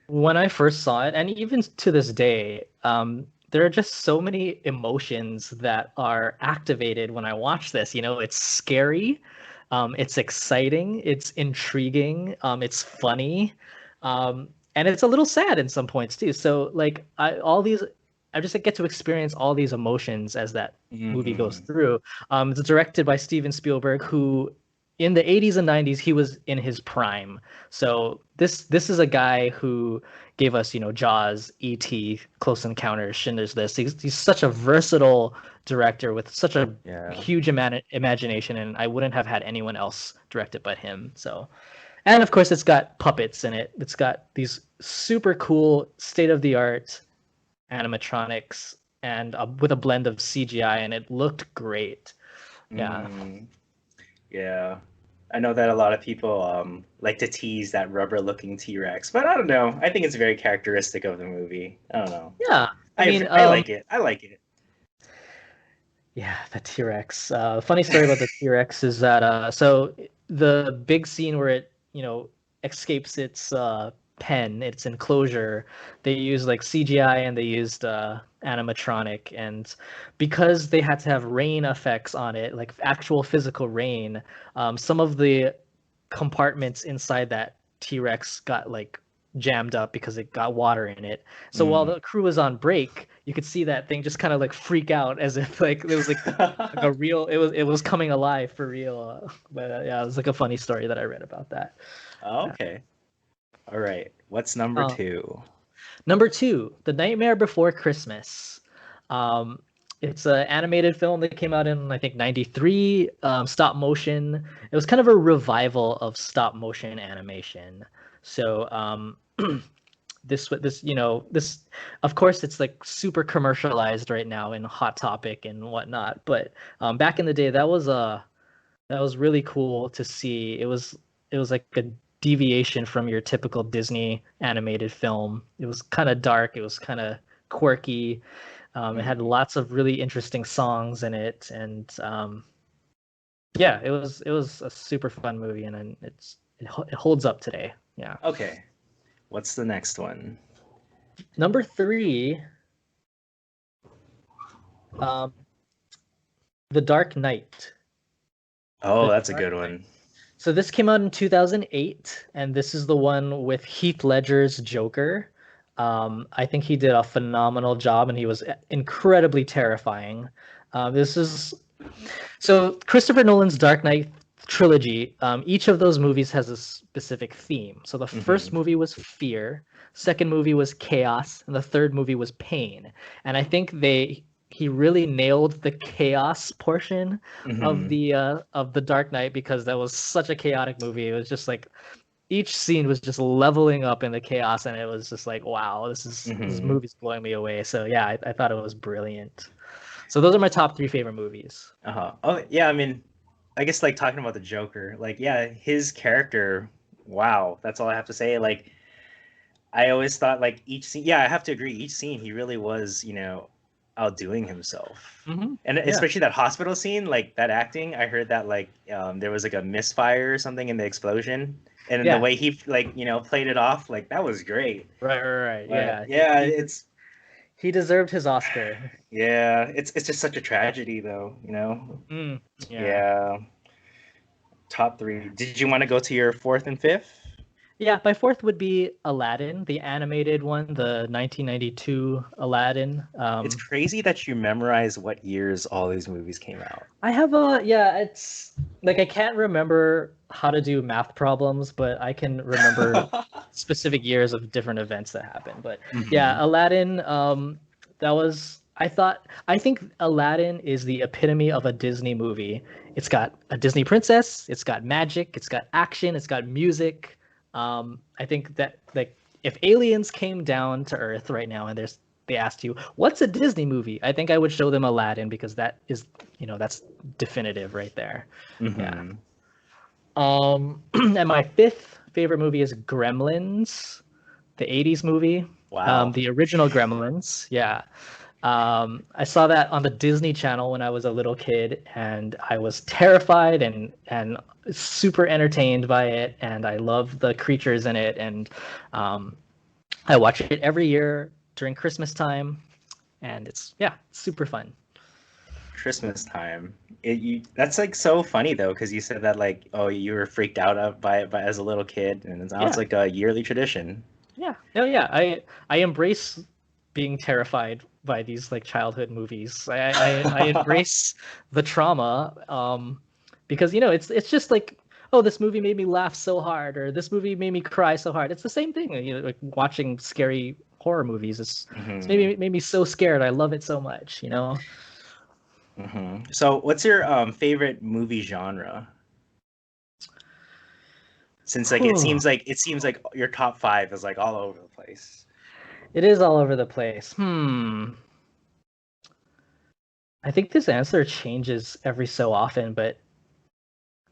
When I first saw it, and even to this day, there are just so many emotions that are activated when I watch this. You know, it's scary, it's exciting, it's intriguing, it's funny, and it's a little sad in some points too. So, like, I just like, get to experience all these emotions as that movie goes Hmm. through. It's directed by Steven Spielberg, who in the 80s and 90s he was in his prime. So this is a guy who gave us, Jaws, E.T., Close Encounters, Schindler's List. He's such a versatile director with such a Yeah. huge imagination, and I wouldn't have had anyone else direct it but him. So, and of course, it's got puppets in it. It's got these super cool, state of the art animatronics, and with a blend of CGI, and it looked great. Yeah. Mm, yeah. I know that a lot of people like to tease that rubber looking T-Rex, but I don't know. I think it's very characteristic of the movie. I don't know. Yeah. I mean, I like it. I like it. yeah, the T-Rex. Funny story about the T-Rex is that so the big scene where it, escapes its pen, its enclosure, they used like CGI and they used animatronic, and because they had to have rain effects on it, like actual physical rain, some of the compartments inside that T-Rex got like jammed up because it got water in it. So while Mm. the crew was on break, you could see that thing just kind of like freak out as if like it was like a real it was coming alive for real. But yeah, it was like a funny story that I read about that. Yeah. Okay. All right. What's number Uh, two? Number two, The Nightmare Before Christmas. Um, it's an animated film that came out in I think '93. Stop motion. It was kind of a revival of stop motion animation. So this of course it's like super commercialized right now in Hot Topic and whatnot. But back in the day, that was really cool to see. It was like a deviation from your typical Disney animated film. It was kind of dark. It was kind of quirky. It had Mm. lots of really interesting songs in it, and yeah, it was a super fun movie, and then it holds up today. Yeah. Okay. What's the next one? Number three, um, The Dark Knight. Oh, The that's a Dark good Knight. one. So this came out in 2008, and this is the one with Heath Ledger's Joker. I think he did a phenomenal job, and he was incredibly terrifying. This is so Christopher Nolan's Dark Knight trilogy. Each of those movies has a specific theme. So the first Hmm. movie was fear, second movie was chaos, and the third movie was pain. And I think he really nailed the chaos portion Hmm. of the Dark Knight because that was such a chaotic movie. It was just like each scene was just leveling up in the chaos, and it was just like, wow, this Hmm. movie's blowing me away. So yeah, I thought it was brilliant. So those are my top three favorite movies. Uh-huh. Oh, yeah, I mean, I guess like talking about the Joker, like yeah, his character, wow, that's all I have to say. Like I always thought like each scene, yeah, I have to agree, each scene he really was, outdoing himself. Hmm. And Yeah. especially that hospital scene, like that acting, I heard that like there was like a misfire or something in the explosion. And then the Yeah. way he like, played it off, like that was great. Right. But Yeah. yeah, it's He deserved his Oscar. yeah, it's just such a tragedy though, Mm, yeah. Yeah. Top three. Did you want to go to your fourth and fifth? Yeah, my fourth would be Aladdin, the animated one, the 1992 Aladdin. It's crazy that you memorize what years all these movies came out. I have a yeah, it's like I can't remember how to do math problems, but I can remember specific years of different events that happened. But Hmm. yeah, Aladdin, that was I think Aladdin is the epitome of a Disney movie. It's got a Disney princess, it's got magic, it's got action, it's got music. I think that like if aliens came down to Earth right now and they asked you, "What's a Disney movie?" I think I would show them Aladdin because that is, that's definitive right there. Yeah. Hmm. And my fifth favorite movie is Gremlins, the '80s movie, Wow. the original Gremlins. Yeah. I saw that on the Disney Channel when I was a little kid, and I was terrified and super entertained by it, and I love the creatures in it, and um, I watch it every year during Christmas time, and it's yeah, super fun. Christmas time. That's like so funny though, because you said that like, oh, you were freaked out by as a little kid, and now it's Yeah, like a yearly tradition. yeah, no, yeah. I embrace being terrified by these like childhood movies. I embrace the trauma, because it's just like, oh, this movie made me laugh so hard, or this movie made me cry so hard. It's the same thing, like watching scary horror movies. It's Hmm. made me so scared. I love it so much. Hmm. So, what's your favorite movie genre? Since like Whew. it seems like your top five is like all over the place. It is all over the place. I think this answer changes every so often, but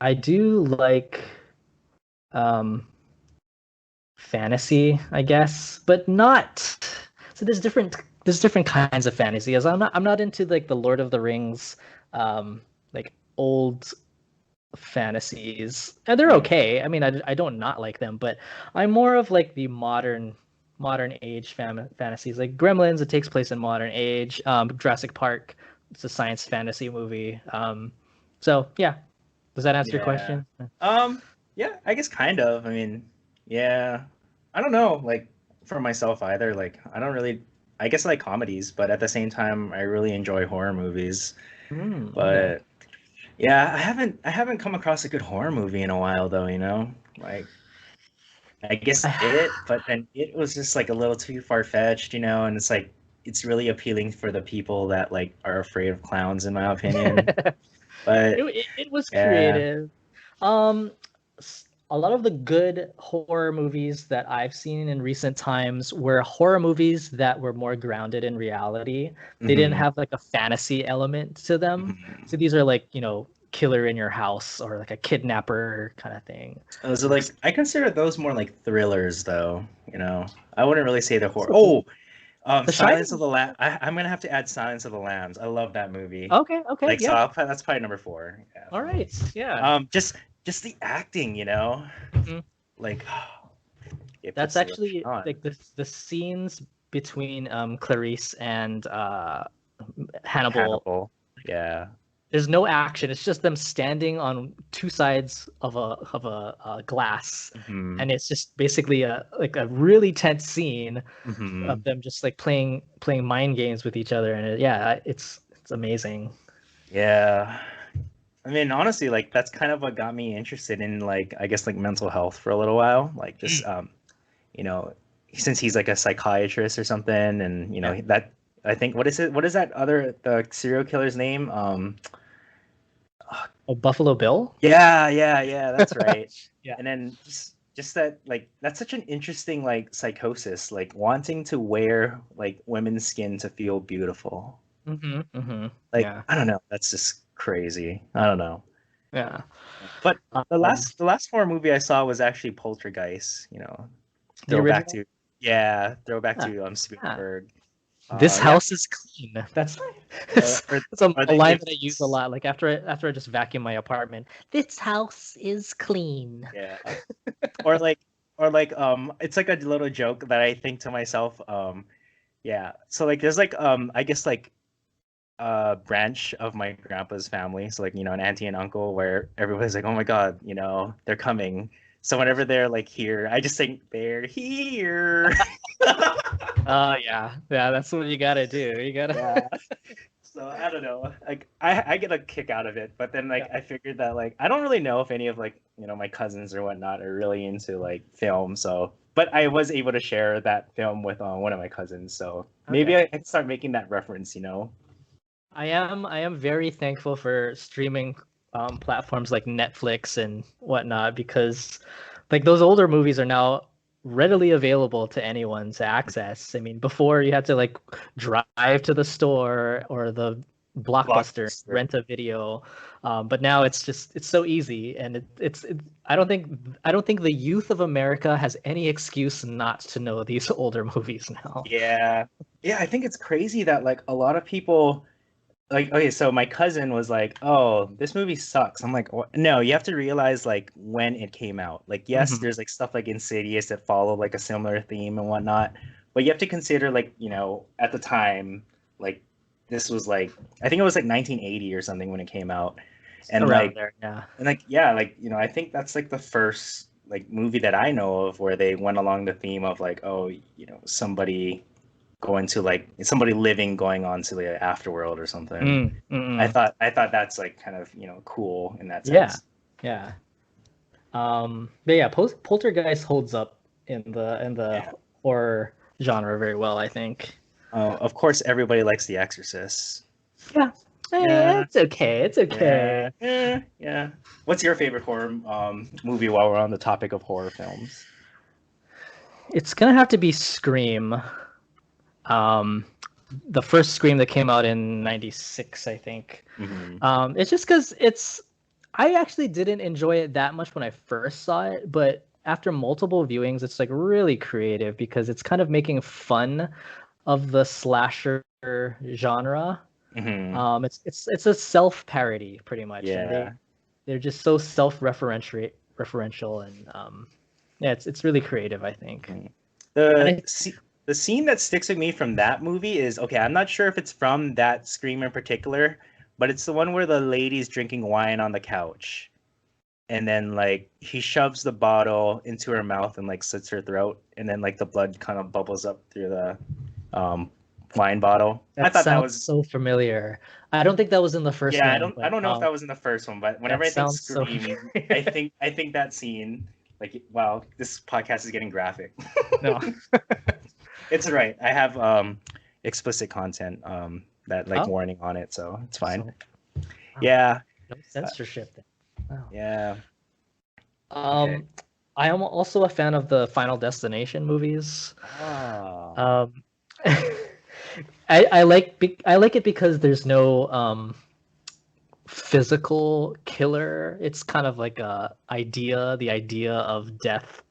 I do like um fantasy, I guess, but not. So there's different kinds of fantasy. As I'm not into like the Lord of the Rings, like old fantasies, and they're Mm. okay. I mean, I don't not like them, but I'm more of like the modern age fantasies, like Gremlins. It takes place in modern age. Jurassic Park. It's a science fantasy movie. So yeah, does that answer your Yeah. question? Um, yeah, I guess kind of. I mean, yeah. I don't know, like for myself either. Like I don't really I guess I like comedies, but at the same time I really enjoy horror movies. Okay. But yeah, I haven't come across a good horror movie in a while though, you know? Like I guess I, it, but then it was just like a little too far-fetched, you know, and it's like it's really appealing for the people that like are afraid of clowns in my opinion. it, But it was yeah. creative. Um, a lot of the good horror movies that I've seen in recent times were horror movies that were more grounded in reality. They didn't Hmm. have like a fantasy element to them. So these are like, killer in your house or like a kidnapper kind of thing. So like I consider those more like thrillers though, you know. I wouldn't really say the horror. So Oh, The Silence of Shining. the Lamb. I'm gonna have to add Silence of the Lambs. I love that movie. Okay, okay, Like so yeah. that's probably number four. Yeah, All for me. right. Yeah. Just the acting, you know, Mhm. like it That's puts the lotion actually on. like the scenes between Clarice and Hannibal. Hannibal. Yeah. There's no action. It's just them standing on two sides of a glass, Hmm. and it's just basically a really tense scene of Hmm. them just like playing mind games with each other, and yeah, it's amazing. Yeah. I mean, honestly, like that's kind of what got me interested in like I guess like mental health for a little while. Like just you know, since he's like a psychiatrist or something, and you Yeah. know that I think what is it? What is that other the serial killer's name? Oh, Buffalo Bill. Yeah, that's right. Yeah. And then just that like that's such an interesting like psychosis, like wanting to wear like women's skin to feel beautiful. Like Yeah. I don't know, that's just crazy. I don't know. Yeah. But the Um, last horror movie I saw was actually Poltergeist, you know. the Throwback original. to yeah, throwback Yeah. to Yeah. Spielberg. This Yeah, house is clean. That's that's or a the line that I use a infamous lot. Like after I just vacuum my apartment. This house is clean. yeah, or like it's like a little joke that I think to myself. Yeah, so like there's like I guess like a branch of my grandpa's family, so like you know an auntie and uncle where everybody's like, oh my god, you know they're coming. So whenever they're like here, I just think they're here. Yeah, yeah. That's what you gotta do. You gotta. Yeah. So I don't know. Like I get a kick out of it, but then like Yeah. I figured that like I don't really know if any of like you know my cousins or whatnot are really into like film. So, but I was able to share that film with one of my cousins. So maybe Okay. I can start making that reference. You know. I am very thankful for streaming platforms like Netflix and whatnot because like those older movies are now readily available to anyone to access. I mean, before you had to like drive to the store or the Blockbuster, Blockbuster. rent a video, but now it's so easy, and I don't think the youth of America has any excuse not to know these older movies now. Yeah. Yeah, I think it's crazy that like a lot of people like okay, so my cousin was like, "Oh, this movie sucks." I'm like, "No, you have to realize like when it came out. Like, yes, Hmm. there's like stuff like Insidious that follow like a similar theme and whatnot, but you have to consider like you know at the time like this was like I think it was like 1980 or something when it came out, Around there, yeah. and like yeah, like you know I think that's like the first like movie that I know of where they went along the theme of like oh you know somebody going to like somebody living going on to the afterworld or something. Mm. I thought that's like kind of you know cool in that Yeah, sense. yeah. But yeah, Poltergeist holds up in the Yeah. horror genre very well, I think. Of course, everybody likes The Exorcist. Yeah. Yeah, It's okay. It's yeah, okay. yeah. What's your favorite horror movie while we're on the topic of horror films? It's gonna have to be Scream. Um, the first Scream that came out in '96, I think. Hmm. It's just because I actually didn't enjoy it that much when I first saw it, but after multiple viewings, it's like really creative because it's kind of making fun of the slasher genre. Hmm. It's a self parody pretty much, and Yeah. they're just so referential, and yeah, it's really creative, I think. Mhm. And The the scene that sticks with me from that movie is okay. I'm not sure if it's from that Scream in particular, but it's the one where the lady's drinking wine on the couch, and then like he shoves the bottle into her mouth and like slits her throat, and then like the blood kind of bubbles up through the um, wine bottle. I that thought that sounds was so familiar. I don't think that was in the first yeah. one, I but don't know if that was in the first one, but whenever that I think sounds so Scream, familiar. I think that scene. Like wow, this podcast is getting graphic. No. It's right. I have explicit content that like Oh, warning on it, so it's fine. so wow. Yeah. No Uh, censorship then. Wow. yeah. Okay. Um, I am also a fan of the Final Destination movies. Ah. Um, I like it because there's no physical killer. It's kind of like the idea of death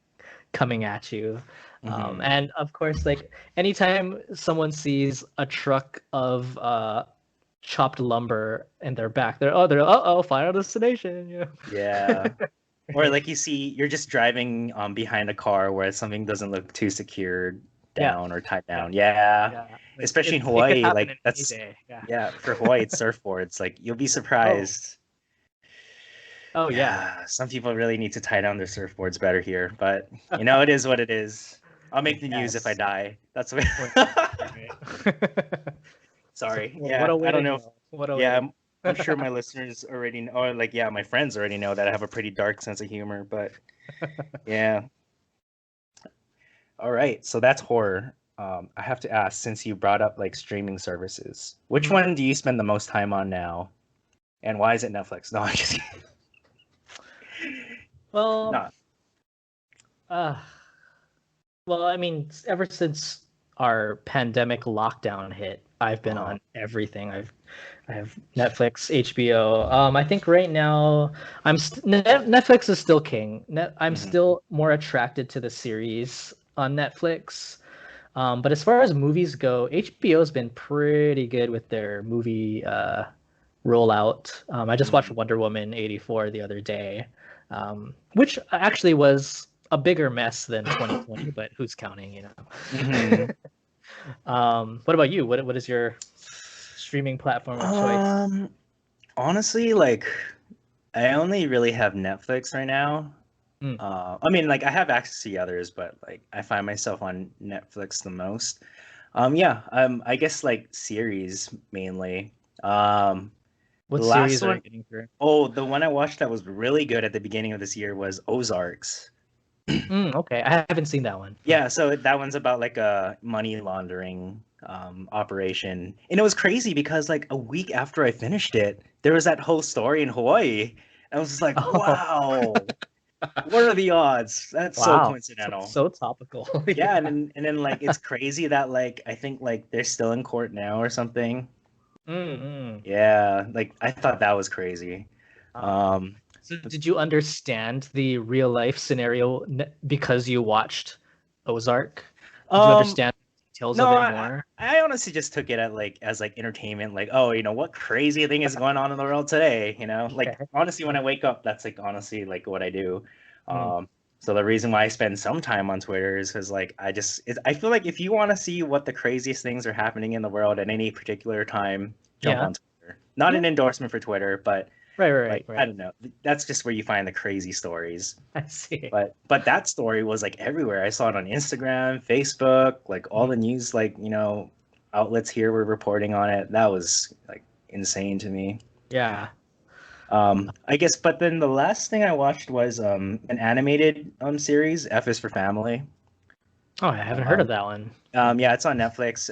coming at you. Hmm. And of course, like anytime someone sees a truck of chopped lumber in their back, they're Final Destination. Yeah. Yeah. Or like you're just driving behind a car where something doesn't look too secured Yeah. down or tied Yeah. down. Yeah. Yeah. Like Especially in it could Hawaii, happen like in any that's day. Yeah. yeah, for Hawaii it's surfboards. Like you'll be Oh. surprised. Oh yeah. Yeah, some people really need to tie down their surfboards better here, but you know, it is what it is. I'll I make the news if I guess. die. That's what. Right. Right. So Sorry. what Yeah, a I way to don't know if. go. What a way Yeah, to I'm sure go. my listeners already know, or like, yeah, my friends already know that I have a pretty dark sense of humor. But yeah. All right. So that's horror. I have to ask, since you brought up like streaming services, which Mhm. one do you spend the most time on now, and why is it Netflix? No, I'm just kidding. Well, No. uh, well, I mean, ever since our pandemic lockdown hit, I've been Uh-huh. on everything. I have Netflix, HBO. I think right now Netflix is still king. I'm Hmm. still more attracted to the series on Netflix. But as far as movies go, HBO's been pretty good with their movie rollout. I just watched Hmm. Wonder Woman 84 the other day, which actually was a bigger mess than 2020, but who's counting, you know? Hmm. What about you? What is your streaming platform of choice? Um, Honestly, like I only really have Netflix right now. Mm, I mean, like I have access to the others, but like I find myself on Netflix the most. Yeah, I guess like series mainly. The what last series are you one, getting through? oh, the one I watched that was really good at the beginning of this year was Ozarks. Okay, I haven't seen that one. Yeah, so that one's about like a money laundering operation. And it was crazy because like a week after I finished it, there was that whole story in Hawaii. I was just like, Oh, wow, what are the odds? That's so wow, so, coincidental. so topical. Yeah, Yeah. and then like it's crazy that like I think like they're still in court now or something. Mm-mm. Yeah, like I thought that was crazy. Um, So but, did you understand the real life scenario because you watched Ozark? Did you um, understand the details no, of it more? I honestly just took it at like as like entertainment, like, oh, you know, what crazy thing is going on in the world today, you know? Like Okay. honestly, when Yeah. I wake up, that's like honestly like what I do. Mm. So the reason why I spend some time on Twitter is because like I feel like if you want to see what the craziest things are happening in the world at any particular time, jump Yeah. on Twitter. Not Yeah. an endorsement for Twitter, but Right, right, like right, I right. don't know, that's just where you find the crazy stories. I see. But that story was like everywhere. I saw it on Instagram, Facebook, like all Mm. the news like, you know, outlets here were reporting on it. That was like insane to me. Yeah. I guess but then the last thing I watched was an animated series, F is for Family. Oh, I haven't heard of Um that one. yeah, it's on Netflix.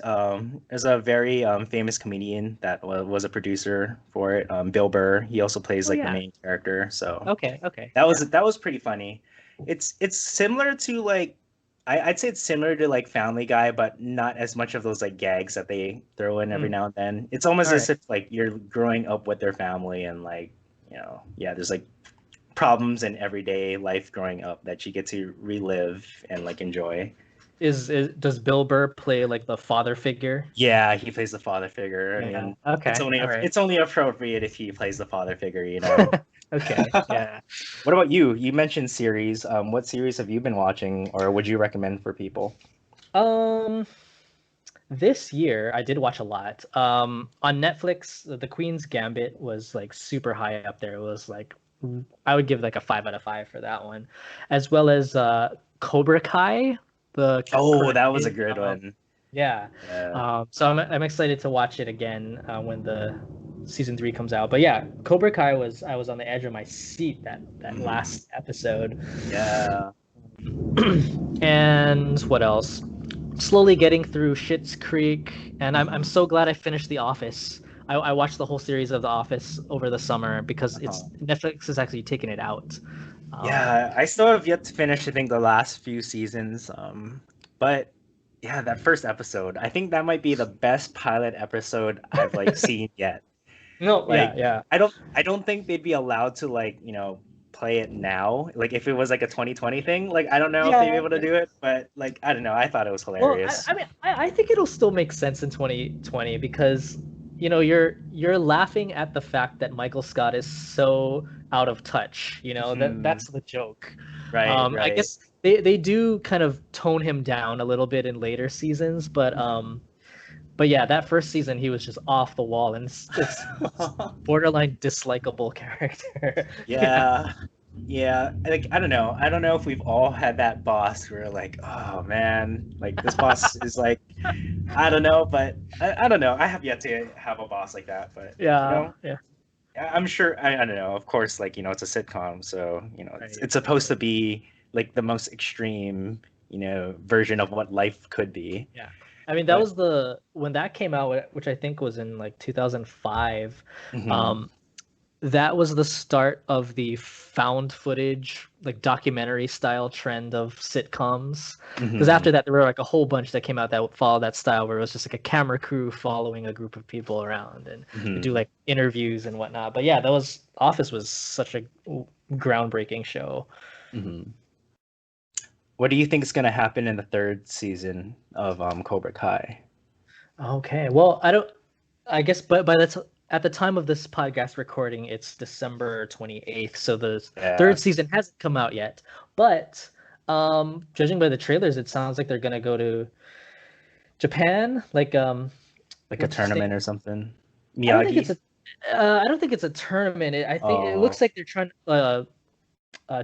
There's a very famous comedian that was a producer for it, Bill Burr. He also plays Oh like the yeah. main character. So Okay, okay. Yeah. that was pretty funny. It's similar to like I'd say it's similar to like Family Guy, but not as much of those like gags that they throw in every Mm. now and then. It's almost All as right. if like you're growing up with their family and like, you know, yeah, there's like problems in everyday life growing up that you get to relive and like enjoy. does Bill Burr play like the father figure? Yeah, he plays the father figure. I Yeah. mean, Okay. All right. it's only appropriate if he plays the father figure, you know. Okay. Yeah. What about you? You mentioned series. What series have you been watching, or would you recommend for people? Um, this year I did watch a lot. On Netflix, The Queen's Gambit was like super high up there. It was like I would give like a 5 out of 5 for that one, as well as Cobra Kai, the Oh, that was a Korean good drama. one. Yeah. Yeah. So I'm excited to watch it again when the season 3 comes out. But yeah, Cobra Kai was I was on the edge of my seat that Mhm. last episode. Yeah. And what else? Slowly getting through Schitt's Creek, and I'm so glad I finished The Office. I watched the whole series of The Office over the summer because it's Uh-huh. Netflix is actually taking it out. Um, Yeah, I still have yet to finish, I think, the last few seasons. But yeah, that first episode, I think that might be the best pilot episode I've like seen yet. no, yeah, Like, yeah. I don't think they'd be allowed to like, you know, play it now. Like if it was like a 2020 thing, like I don't know if they'd be Yeah, able to do it, but like I don't know. I thought it was well, hilarious. I mean, I think it'll still make sense in 2020 because you're laughing at the fact that Michael Scott is so out of touch. Hmm. That's the joke. Right, I right. guess they do kind of tone him down a little bit in later seasons, but yeah, that first season he was just off the wall, and it's borderline dislikable character. Yeah. Yeah. Yeah, like I don't know. I don't know if we've all had that boss where like, oh man, like this boss is like, I don't know, but I don't know. I have yet to have a boss like that, but you Yeah, know, yeah, I'm sure. I don't know. Of course, like you know, it's a sitcom, so you know, right, it's supposed right. to be like the most extreme, you know, version of what life could be. Yeah. I mean, that But was the when that came out, which I think was in like 2005. mhm, Um, that was the start of the found footage, like documentary style trend of sitcoms. Because mhm, after that, there were like a whole bunch that came out that would follow that style, where it was just like a camera crew following a group of people around and to do mhm, like interviews and whatnot. But yeah, that was Office was such a groundbreaking show. mhm. What do you think is going to happen in the third season of Cobra Kai? Okay, well, I don't. I guess, but at the time of this podcast recording, it's December 28th, so the Yeah, third season hasn't come out yet. But judging by the trailers, it sounds like they're gonna go to Japan. Like like a what's his tournament name? or something. I don't think it's Miyagi. a I don't think it's a tournament. I think it Oh. looks like they're trying.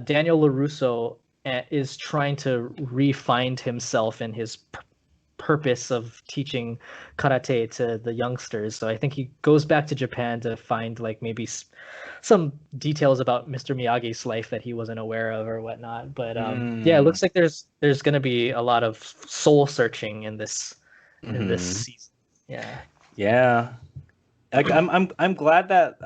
Daniel Larusso is trying to re-find himself in his purpose of teaching karate to the youngsters. So I think he goes back to Japan to find like maybe some details about Mr. Miyagi's life that he wasn't aware of or whatnot. But yeah, it Mm. looks like there's going to be a lot of soul searching in this Hmm. season. Yeah. Yeah. Like I'm glad that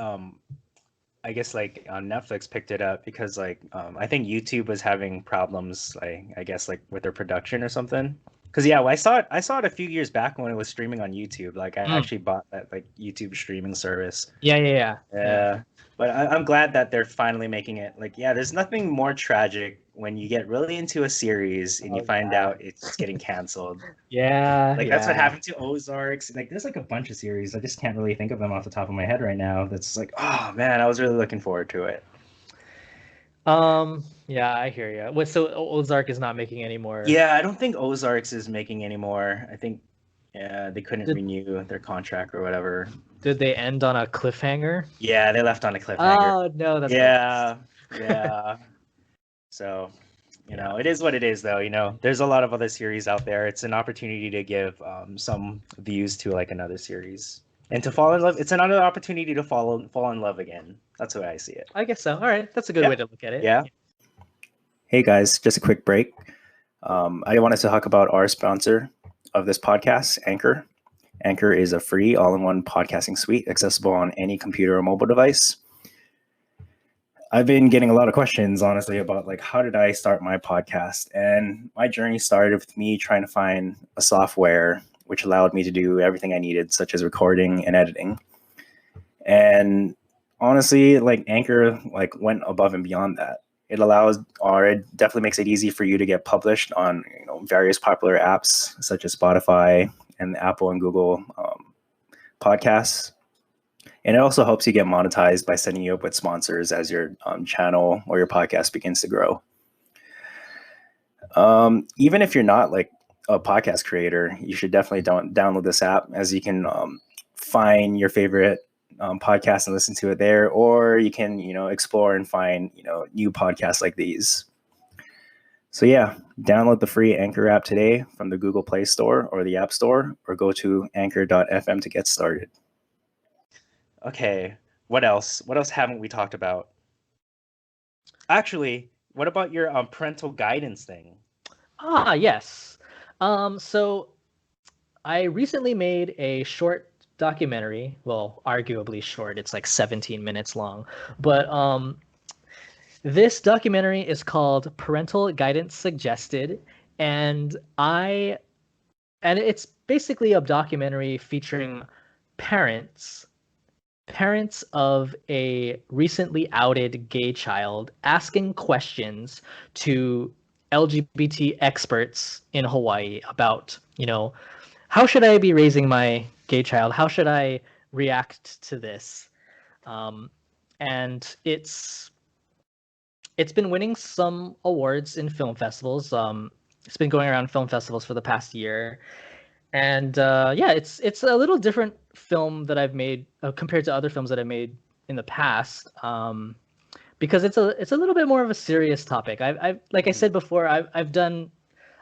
I guess like on Netflix picked it up because like I think YouTube was having problems like I guess like with their production or something. Because yeah, well, I saw it a few years back when it was streaming on YouTube. Like I Mm. actually bought that like YouTube streaming service. Yeah, yeah, yeah, yeah. Yeah, but I'm glad that they're finally making it. Like, yeah, there's nothing more tragic when you get really into a series and you Oh find yeah. out it's getting canceled. Yeah, Like that's what yeah. happened to Ozarks. Like, there's like a bunch of series. I just can't really think of them off the top of my head right now. That's like, oh man, I was really looking forward to it. Yeah, I hear you. What, so Ozark is not making any more. Yeah, I don't think Ozarks is making anymore. I think yeah, they couldn't Did renew their contract or whatever. did they end on a cliffhanger? Yeah, they left on a cliffhanger. Oh no, that's the worst. Yeah, yeah. So, you know, it is what it is, though. You know, there's a lot of other series out there. It's an opportunity to give some views to like another series and to fall in love. It's another opportunity to fall in love again. That's the way I see it. I guess so. All right, that's a good Yeah, way to look at it. yeah. Hey guys, just a quick break. I wanted to talk about our sponsor of this podcast, Anchor. Anchor is a free all-in-one podcasting suite accessible on any computer or mobile device. I've been getting a lot of questions, honestly, about like how did I start my podcast? And my journey started with me trying to find a software which allowed me to do everything I needed, such as recording and editing. And honestly, like Anchor like went above and beyond that. It allows, or it definitely makes it easy for you to get published on various popular apps such as Spotify and Apple and Google podcasts. And it also helps you get monetized by setting you up with sponsors as your channel or your podcast begins to grow. Even if you're not like a podcast creator, you should definitely download this app, as you can find your favorite podcast and listen to it there, or you can explore and find new podcasts like these. So yeah, download the free Anchor app today from the Google Play Store or the App Store, or go to anchor.fm to get started. Okay, what else? What else haven't we talked about? Actually, what about your parental guidance thing? Yes. So I recently made a short documentary. Well, arguably short. It's like 17 minutes long. But this documentary is called Parental Guidance Suggested, and it's basically a documentary featuring parents of a recently outed gay child asking questions to LGBT experts in Hawaii about, how should I be raising my gay child? How should I react to this? And it's been winning some awards in film festivals. It's been going around film festivals for the past year. And yeah, it's a little different film that I've made compared to other films that I've made in the past, because it's a little bit more of a serious topic. I've like I said before, I've done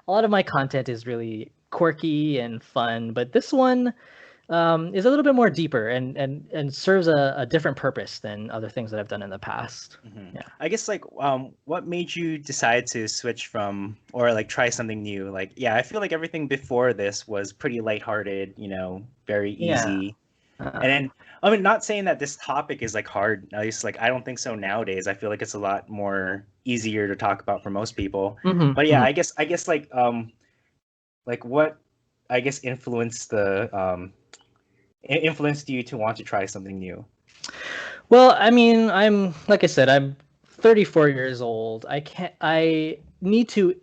a lot of my content is really quirky and fun, but this one is a little bit more deeper and serves a different purpose than other things that I've done in the past. Mm-hmm. Yeah. I guess like what made you decide to switch from, or like try something new? Like, yeah, I feel like everything before this was pretty lighthearted, very Yeah. easy. And then, I mean, not saying that this topic is like hard, at least like I don't think so nowadays. I feel like it's a lot more easier to talk about for most people. Mm-hmm, But yeah, mm-hmm. I guess like what I guess influenced you to want to try something new? Well, I mean, like I said, I'm 34 years old. I need to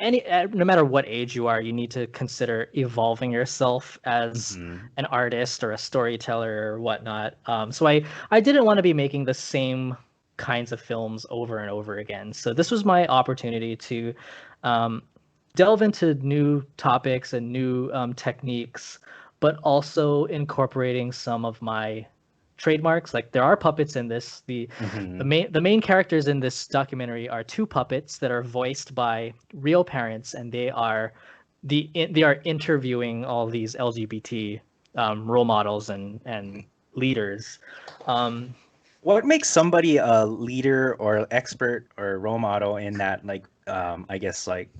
no matter what age you are, you need to consider evolving yourself as Mm-hmm. an artist or a storyteller or whatnot. So I didn't want to be making the same kinds of films over and over again. So this was my opportunity to delve into new topics and new techniques, but also incorporating some of my trademarks. Like there are puppets in this. The main characters in this documentary are two puppets that are voiced by real parents, and they are interviewing all these LGBT role models and leaders. What makes somebody a leader or expert or role model in that, like, I guess like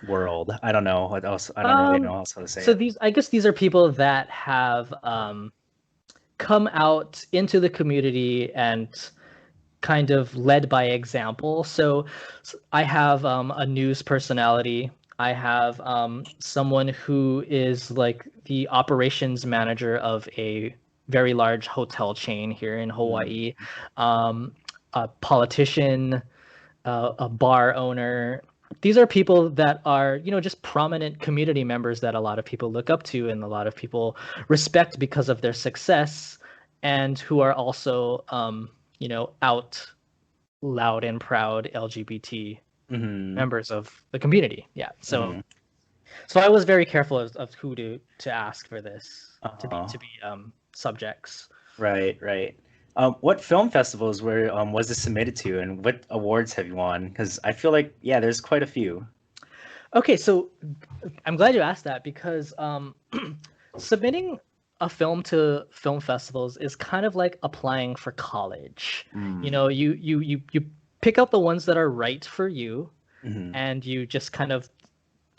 world? I don't know what else. I don't really know how else to say So it. I guess these are people that have come out into the community and kind of led by example. So I have a news personality. I have someone who is like the operations manager of a very large hotel chain here in Hawaii, a politician, a bar owner. These are people that are, just prominent community members that a lot of people look up to and a lot of people respect because of their success, and who are also, out loud and proud LGBT members of the community. Yeah. So I was very careful of who to ask for this to be subjects. Right. What film festivals was this submitted to, and what awards have you won? Because I feel like, yeah, there's quite a few. Okay, so I'm glad you asked that, because submitting a film to film festivals is kind of like applying for college. You pick out the ones that are right for you, and you just kind of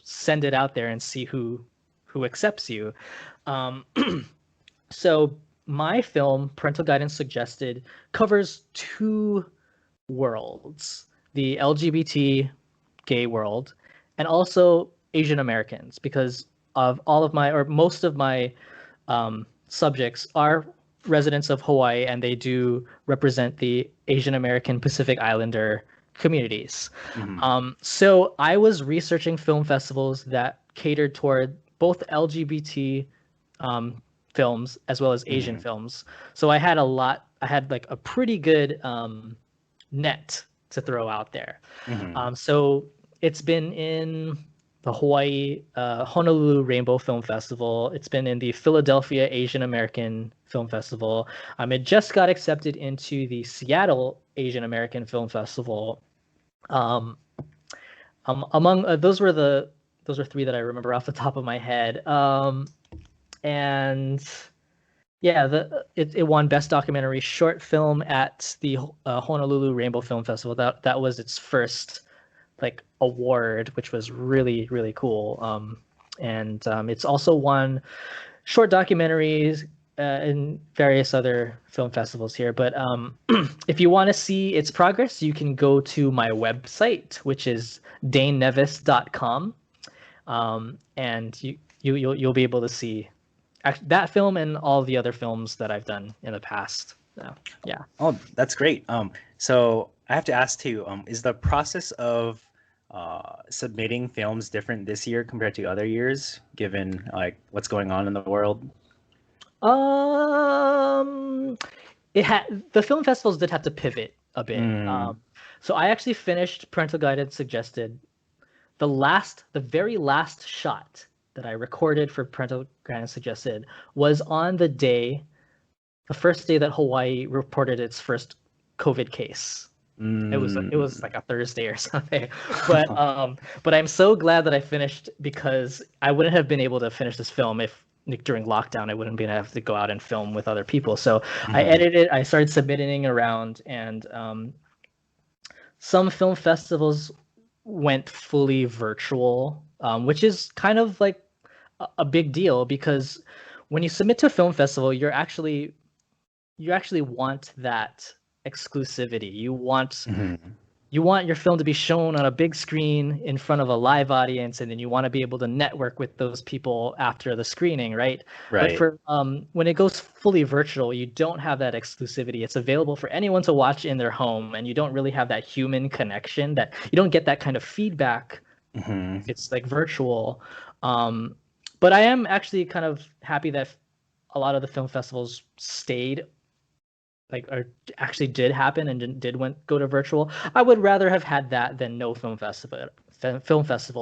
send it out there and see who accepts you. So my film, Parental Guidance Suggested, covers two worlds: the LGBT gay world and also Asian Americans, because of all of my, or most of my subjects are residents of Hawaii, and they do represent the Asian American Pacific Islander communities. So I was researching film festivals that catered toward both LGBT films as well as Asian films. So I had like a pretty good net to throw out there. So it's been in the Hawaii Honolulu Rainbow Film Festival. It's been in the Philadelphia Asian American Film Festival. It just got accepted into the Seattle Asian American Film Festival. Among those were three that I remember off the top of my head. And yeah, it won Best Documentary Short Film at the Honolulu Rainbow Film Festival. That was its first like award, which was really, really cool. And it's also won short documentaries in various other film festivals here. But if you want to see its progress, you can go to my website, which is daneneves.com, and you'll be able to see that film and all the other films that I've done in the past. Yeah. Oh, that's great. So I have to ask too, is the process of submitting films different this year compared to other years, given like what's going on in the world? The film festivals did have to pivot a bit. So I actually finished Parental Guidance Suggested. The very last shot that I recorded for Parental Guidance Suggested was on the first day that Hawaii reported its first COVID case. It was like a Thursday or something. But I'm so glad that I finished, because I wouldn't have been able to finish this film if during lockdown I wouldn't be able to have to go out and film with other people. So I edited, I started submitting around, and some film festivals went fully virtual, which is kind of like a big deal, because when you submit to a film festival, you actually want that exclusivity. You want your film to be shown on a big screen in front of a live audience, and then you want to be able to network with those people after the screening, right? But for when it goes fully virtual, you don't have that exclusivity. It's available for anyone to watch in their home, and you don't really have that human connection. That you don't get that kind of feedback. It's like virtual. But I am actually kind of happy that a lot of the film festivals stayed, or actually did happen and go to virtual. I would rather have had that than no film festival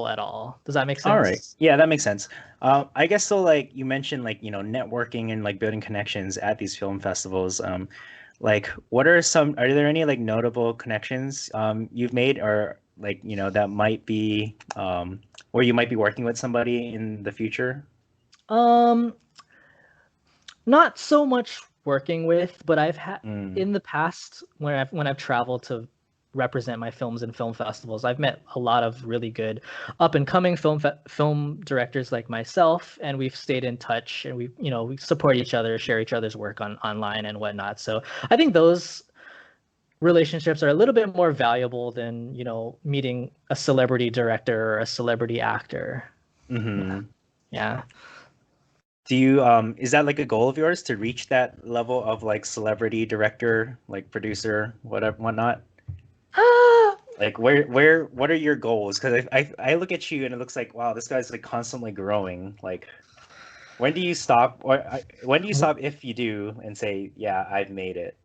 at all. Does that make sense? All right. Yeah, that makes sense. I guess so. Like you mentioned, like, networking and like building connections at these film festivals. Like, are there any like notable connections you've made, or like, that might be where you might be working with somebody in the future? Not so much working with, but I've had in the past when I've traveled to represent my films in film festivals, I've met a lot of really good up and coming film directors like myself, and we've stayed in touch, and we support each other, share each other's work online and whatnot. So I think those relationships are a little bit more valuable than meeting a celebrity director or a celebrity actor. Yeah. Do you is that like a goal of yours to reach that level of like celebrity director, like producer, whatnot? Like what are your goals? Because I look at you and it looks like, wow, this guy's like constantly growing. Like, when do you stop, or when do you stop, if you do, and say, yeah, I've made it?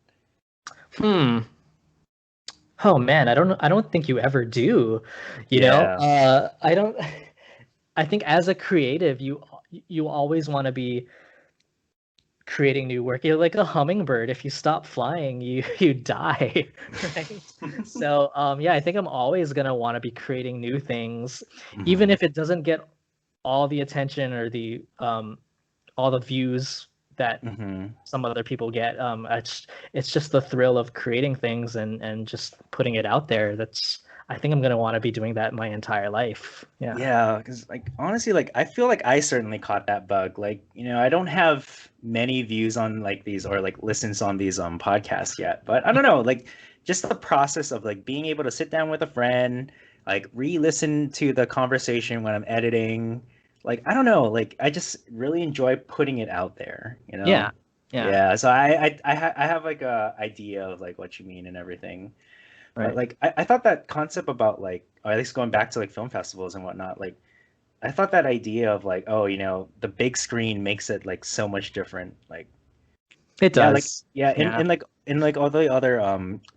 Oh man, I don't think you ever do. I don't. I think as a creative, you always want to be creating new work. You're like a hummingbird. If you stop flying, you die, right? So yeah, I think I'm always gonna want to be creating new things, even if it doesn't get all the attention or the all the views that some other people get. It's just the thrill of creating things and just putting it out there. I think I'm gonna want to be doing that my entire life. Yeah, because like honestly, like I feel like I certainly caught that bug. Like, I don't have many views on like these, or like listens on these podcasts yet, but I don't know, like just the process of like being able to sit down with a friend, like re-listen to the conversation when I'm editing. Like, I don't know, like I just really enjoy putting it out there. Yeah. Yeah, so I have like a idea of like what you mean and everything. But Right. like I thought that concept about like, or at least going back to like film festivals and whatnot, like I thought that idea of like, oh, the big screen makes it like so much different. Like, It yeah, like does. yeah, Yeah. in like all the other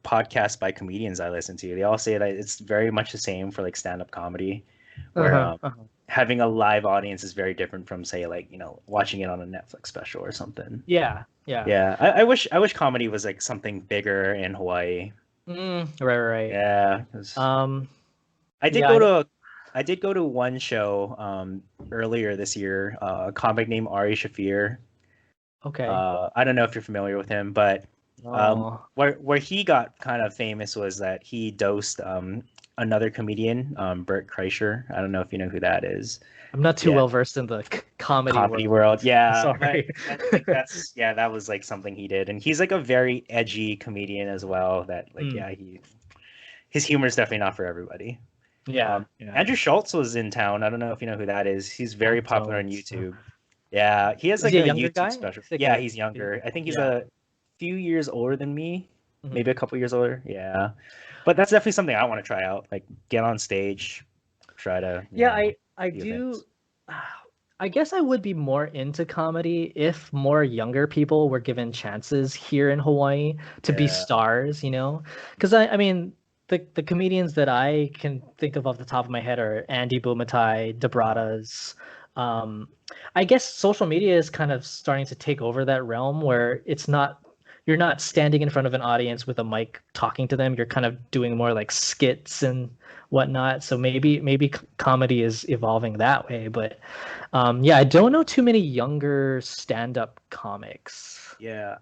podcasts by comedians I listen to, they all say that it's very much the same for like stand-up comedy, where Uh-huh. Uh-huh. having a live audience is very different from say like, watching it on a Netflix special or something. Yeah. Yeah. Yeah, I wish comedy was like something bigger in Hawaii. Right, right. Yeah, 'cause Um, I did yeah, go to I did go to one show earlier this year, a comic named Ari Shafir. okay. I don't know if you're familiar with him, but Oh, where he got kind of famous was that he dosed another comedian, Bert Kreischer. I don't know if you know who that is. I'm not too Yeah, well versed in the comedy comedy world. world. Yeah, but Sorry. like that's yeah, that was like something he did, and he's like a very edgy comedian as well. That like Mm, yeah, his humor is definitely not for everybody. yeah, yeah. Andrew Schultz was in town. I don't know if you know who that is. He's I very popular on don't. YouTube. Yeah, he has Is like he a a younger YouTube guy? special. He's like Yeah, a he's younger. I think he's yeah. a few years older than me, Mhm. maybe a couple years older. Yeah, but that's definitely something I want to try out. Like get on stage, try to Yeah, I do do. things. I guess I would be more into comedy if more younger people were given chances here in Hawaii to be Yeah, stars, you know? Because I mean, the comedians that I can think of off the top of my head are Andy Bumatai, uh, Debradas. Um, I guess social media is kind of starting to take over that realm where you're not standing in front of an audience with a mic talking to them. You're kind of doing more like skits and whatnot. So maybe comedy is evolving that way, but yeah, I don't know too many younger stand-up comics. yeah.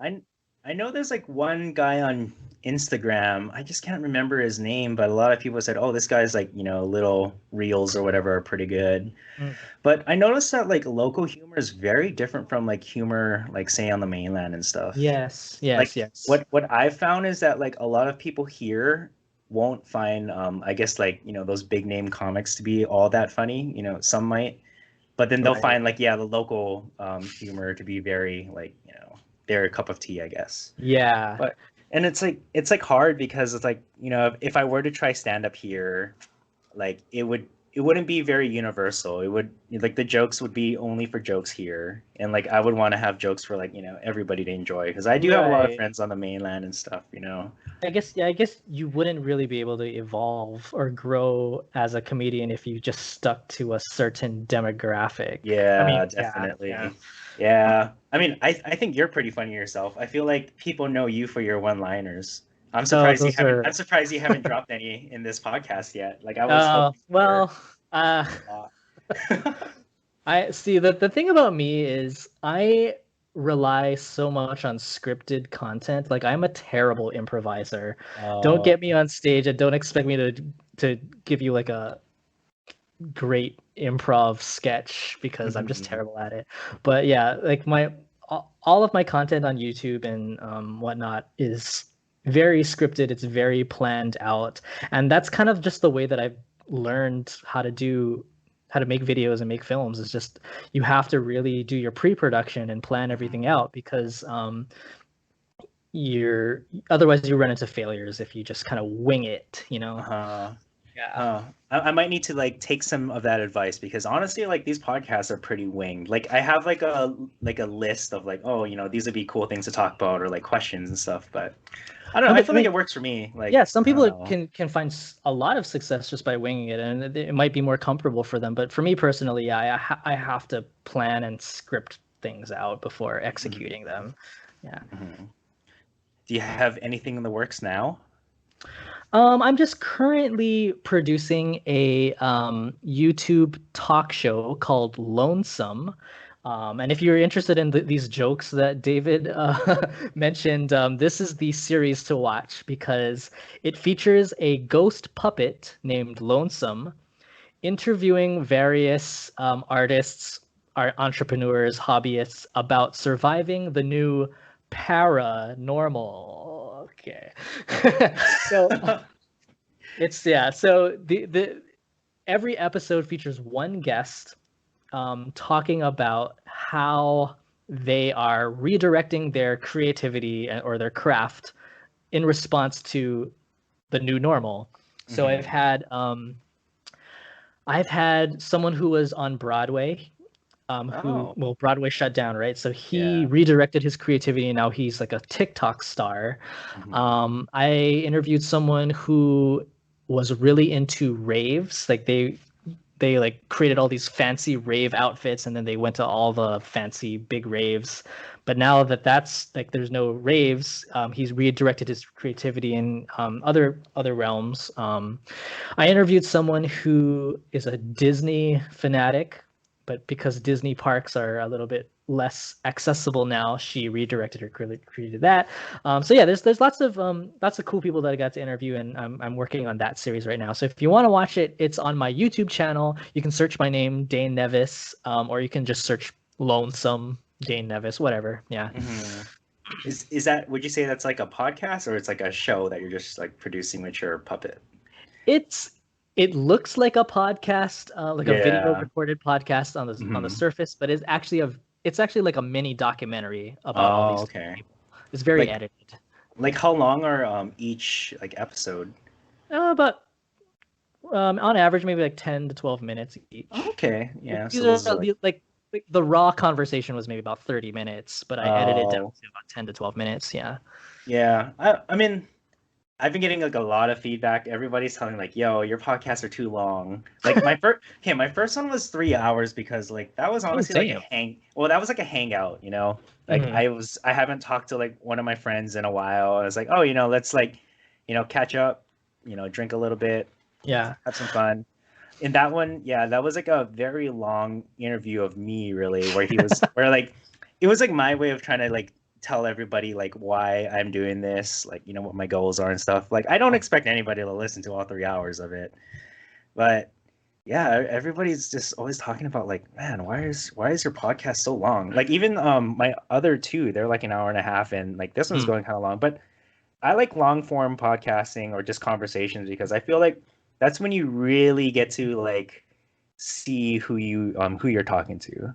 I know there's like one guy on Instagram. I just can't remember his name, but a lot of people said, "Oh, this guy's like little reels or whatever are pretty good." Mm. But I noticed that like local humor is very different from like humor like say on the mainland and stuff. Yes, Like yes, yes. what I've found is that like a lot of people here won't find I guess like those big name comics to be all that funny. Some might, but then they'll Right. find like yeah the local humor to be very like their cup of tea, I guess. Yeah. But and it's like hard because it's like if I were to try stand up here, like it wouldn't be very universal. It would like the jokes would be only for jokes here, and like I would want to have jokes for like everybody to enjoy because I do have a lot of Right. friends on the mainland and stuff. I guess you wouldn't really be able to evolve or grow as a comedian if you just stuck to a certain demographic. I Yeah, mean, yeah, yeah. definitely. Yeah, I mean I think you're pretty funny yourself. I feel like people know you for your one liners. Oh, those I'm are surprised you haven't dropped any in this podcast yet. Like I was hoping for well, uh a lot. I see that the thing about me is I rely so much on scripted content. Like I'm a terrible improviser. Don't uh, get me on stage and don't expect me to give you like a great improv sketch because I'm just mhm. terrible at it. But yeah, like my all of my content on YouTube and whatnot is very scripted. It's very planned out, and that's kind of just the way that I've learned how to make videos and make films. Is just you have to really do your pre-production and plan everything Mhm. out because you're otherwise you run into failures if you just kind of wing it, you know? Uh-huh. Yeah. Huh. I might need to like take some of that advice because honestly, like these podcasts are pretty winged. Like I have like a list of like, oh, these would be cool things to talk about or like questions and stuff. But I don't No, know. I but I feel like mean, it works for me. Like yeah, some I don't people know. can find a lot of success just by winging it, and it might be more comfortable for them. But for me personally, yeah, I have to plan and script things out before Mhm. executing them. Yeah. Mhm. Do you have anything in the works now? I'm just currently producing a YouTube talk show called Lonesome. And if you're interested in these jokes that David mentioned, this is the series to watch because it features a ghost puppet named Lonesome interviewing various artists, entrepreneurs, hobbyists about surviving the new paranormal. Okay. So it's yeah. So the every episode features one guest talking about how they are redirecting their creativity or their craft in response to the new normal. So I've had someone who was on Broadway, Broadway shut down, right? So he redirected his creativity, and now he's like a TikTok star. I interviewed someone who was really into raves. Like they like created all these fancy rave outfits, and then they went to all the fancy big raves. But now that's like there's no raves, he's redirected his creativity in other realms. I interviewed someone who is a Disney fanatic, but because Disney parks are a little bit less accessible now, she redirected her creativity to that. So yeah, there's lots of cool people that I got to interview, and I'm working on that series right now. So if you want to watch it, it's on my YouTube channel. You can search my name, Dane Neves, or you can just search Lonesome Dane Neves, whatever. Yeah. Is that, would you say that's like a podcast, or it's like a show that you're just like producing with your puppet? It looks like a podcast, like a video recorded podcast on the surface, but it's actually like a mini documentary about all these people. It's very edited. Like how long are each like episode? About on average maybe like 10 to 12 minutes each. Okay, yeah. These are like the raw conversation was maybe about 30 minutes, but I edited it down to about 10 to 12 minutes. Yeah. Yeah, I mean, I've been getting like a lot of feedback. Everybody's telling like, "Yo, your podcasts are too long." Like my first one was 3 hours because like that was honestly like that was like a hangout, you know. Like I haven't talked to like one of my friends in a while. I was like, "Oh, let's like, catch up, drink a little bit, have some fun." In that one, that was like a very long interview of me, really, where it was like my way of trying to like tell everybody like why I'm doing this, like what my goals are and stuff. Like I don't expect anybody to listen to all 3 hours of it, but yeah, everybody's just always talking about like, man, why is your podcast so long? Like even my other two, they're like an hour and a half, and like this one's going kind of long. But I like long form podcasting or just conversations because I feel like that's when you really get to like see who you're talking to.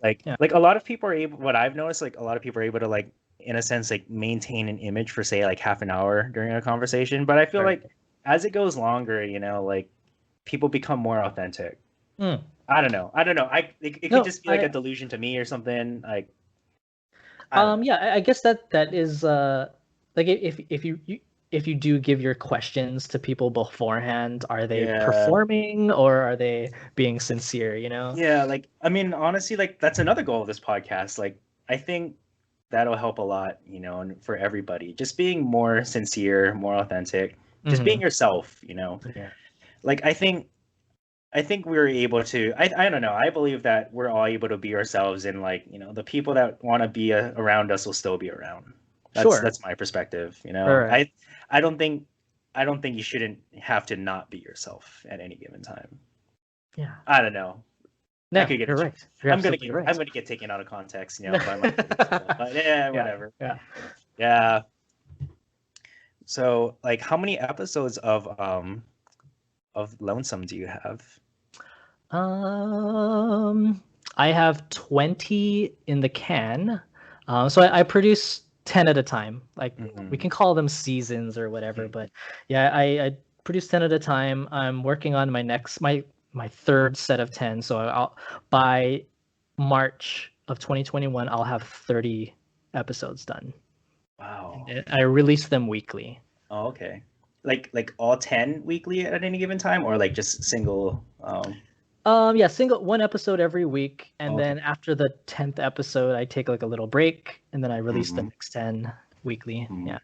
Like a lot of people are able, what I've noticed, like a lot of people are able to like in a sense like maintain an image for say like half an hour during a conversation, but I feel like as it goes longer, like people become more authentic. I don't know, it could just be like a delusion to me or something. Like I guess that is like if you do give your questions to people beforehand, are they performing or are they being sincere, Yeah, like I mean, honestly, like that's another goal of this podcast. Like I think that'll help a lot, and for everybody. Just being more sincere, more authentic, just being yourself, Like I think we're able to I don't know, I believe that we're all able to be ourselves, and like, the people that want to be around us will still be around. That's my perspective, Right. I don't think you shouldn't have to not be yourself at any given time. Yeah. I don't know. No, you're right. I'm gonna get taken out of context, by my but yeah, whatever. Yeah. So, like, how many episodes of Lonesome do you have? I have 20 in the can. So I produce 10 at a time. Like we can call them seasons or whatever, but yeah, I produce 10 at a time. I'm working on my third set of 10. So by March of 2021, I'll have 30 episodes done. Wow. And I release them weekly. Oh, okay. Like all 10 weekly at any given time, or like just single? Single one episode every week, and then after the 10th episode, I take like a little break, and then I release the next 10 weekly. Yeah.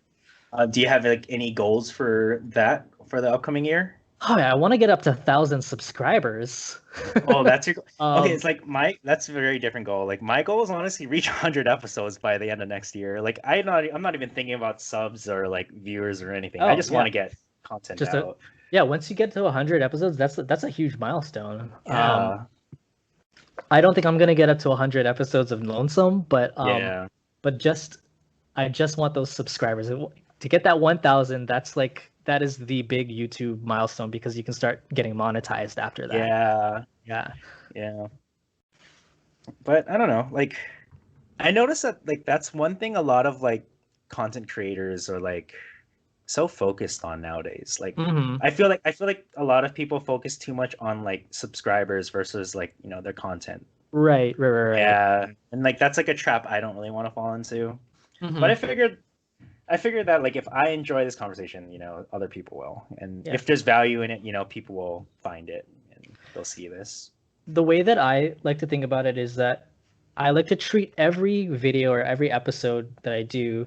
Do you have like any goals for that for the upcoming year? Oh yeah, I want to get up to 1,000 subscribers. Oh, that's your okay. It's like that's a very different goal. Like my goal is honestly reach 100 episodes by the end of next year. Like I'm not even thinking about subs or like viewers or anything. I just want to get content out. Once you get to 100 episodes, that's a huge milestone. Yeah. I don't think I'm gonna get up to 100 episodes of Lonesome, but I just want those subscribers to get that 1,000. That is the big YouTube milestone because you can start getting monetized after that. Yeah. But I don't know, like I noticed that like that's one thing a lot of like content creators are like so focused on nowadays. Like Hmm. I feel like a lot of people focus too much on like subscribers versus like, their content. Right, right, right, right. Yeah. And like that's like a trap I don't really want to fall into. But Hmm. I figured that like if I enjoy this conversation, other people will. And Yeah. if there's value in it, people will find it and they'll see this. The way that I like to think about it is that I like to treat every video or every episode that I do,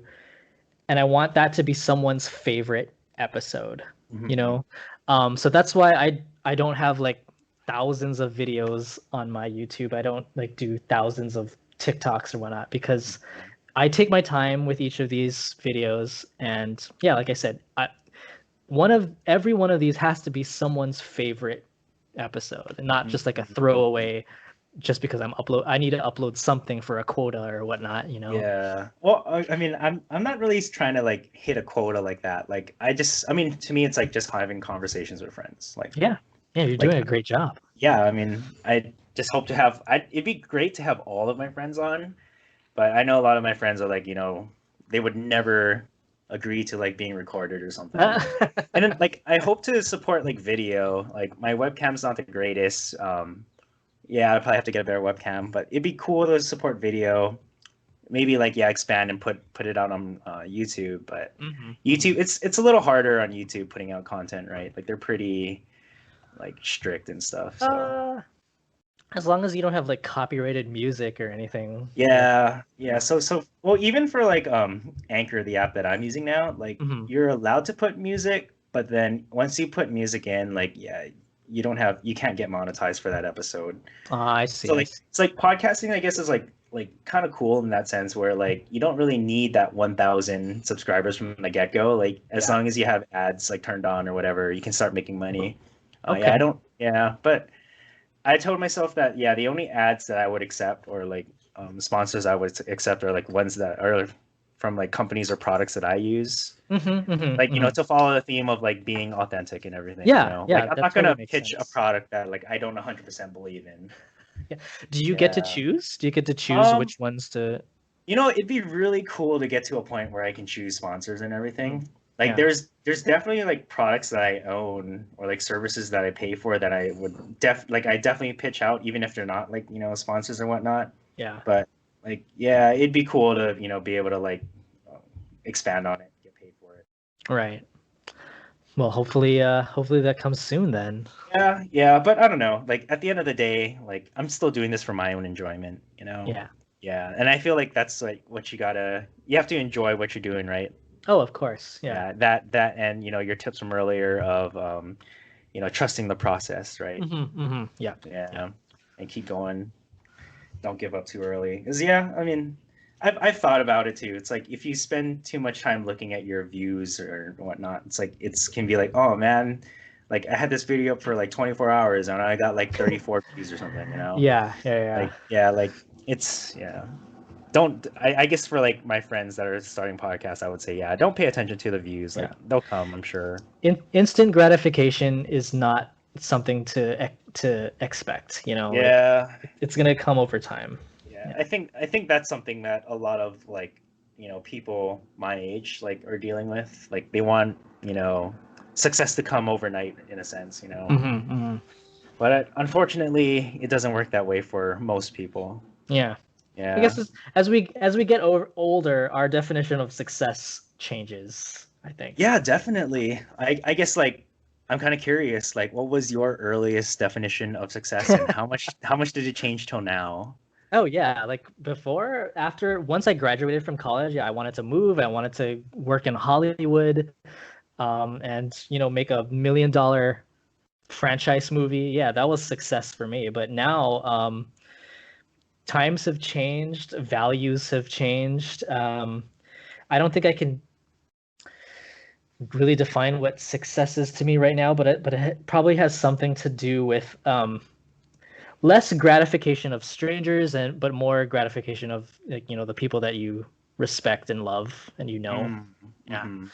and I want that to be someone's favorite episode, you Mhm. know? So that's why I don't have like thousands of videos on my YouTube. I don't like do thousands of TikToks or whatnot because I take my time with each of these videos, and yeah, like I said, every one of these has to be someone's favorite episode, and not just like a Mhm. throwaway just because I need to upload something for a quota or whatnot, you know? Yeah. Well, I mean, I'm not really trying to like hit a quota like that. Like I mean, to me, it's like just having conversations with friends. Yeah. Yeah, you're Like doing a great job. yeah. I mean, I just hope to have. It'd be great to have all of my friends on, but I know a lot of my friends are like, they would never agree to like being recorded or something. And then like I hope to support like video. Like my webcam's not the greatest. Yeah, I'd probably have to get a better webcam, but it'd be cool to support video. Maybe like yeah, expand and put it out on YouTube. But Mhm, YouTube, it's a little harder on YouTube putting out content, right? Like they're pretty like strict and stuff. So Uh, as long as you don't have like copyrighted music or anything. yeah, yeah. So well, even for like Anchor, the app that I'm using now, like Mhm. you're allowed to put music, but then once you put music in, like yeah, you can't get monetized for that episode. I So see, I like see. it's like podcasting, I guess, is like kind of cool in that sense where like you don't really need that 1,000 subscribers from the get-go. Like as Yeah. long as you have ads like turned on or whatever, you can start making money. Yeah, I Okay. don't. Yeah, but I told myself that yeah, the only ads that I would accept or like sponsors I would accept are like ones that are from like companies or products that I use. Hmm. Hmm. Like Hmm. to follow the theme of like being authentic and everything. Yeah, Like yeah, I'm that not totally gonna makes pitch a sense. product that like I don't 100% believe in. Yeah. Do you get to Yeah. choose? Do you get to choose Um, which ones to? It'd be really cool to get to a point where I can choose sponsors and Mm, everything. Like yeah. there's definitely like products that I own or like services that I pay for that I would I definitely pitch out even if they're not like, sponsors or whatnot. Yeah. But like yeah, it'd be cool to, be able to like um, expand on it, get paid for it. Right. Well, hopefully that comes soon then. Yeah, yeah, but I don't know. Like at the end of the day, like I'm still doing this for my own enjoyment, you know? Yeah. Yeah, and I feel like that's like what you have to enjoy what you're doing, right? Oh, of course. Yeah. Yeah, that and your tips from earlier of trusting the process, right? Hmm. Hmm. Yeah. Yeah. Yeah, and keep going. Don't give up too early. 'Cause yeah, I mean, I've thought about it too. It's like if you spend too much time looking at your views or whatnot, it's like can be like, oh man, like I had this video up for like 24 hours and I got like 34 views or something, Yeah. Yeah. Yeah. Like yeah, like it's yeah. Don't I guess for like my friends that are starting podcasts, I would say yeah, don't pay attention to the views. Like Yeah. they'll come, I'm sure. Instant gratification is not something to expect, like Yeah, it's gonna come over time. yeah. Yeah. I think that's something that a lot of like people my age like are dealing with. Like they want success to come overnight in a sense. Hmm. Hmm. But unfortunately, it doesn't work that way for most people. Yeah. I Yeah. guess as we get older, our definition of success changes, I think. Yeah, definitely. I guess like I'm kind of curious, like what was your earliest definition of success and how much did it change till now? Oh yeah, like once I graduated from college, yeah, I wanted to move. I wanted to work in Hollywood, and make $1 million franchise movie. Yeah, that was success for me. But now, times have changed, values have changed. I don't think I can really define what success is to me right now, but it probably has something to do with less gratification of strangers but more gratification of like the people that you respect and love and Yeah. Mm-hmm.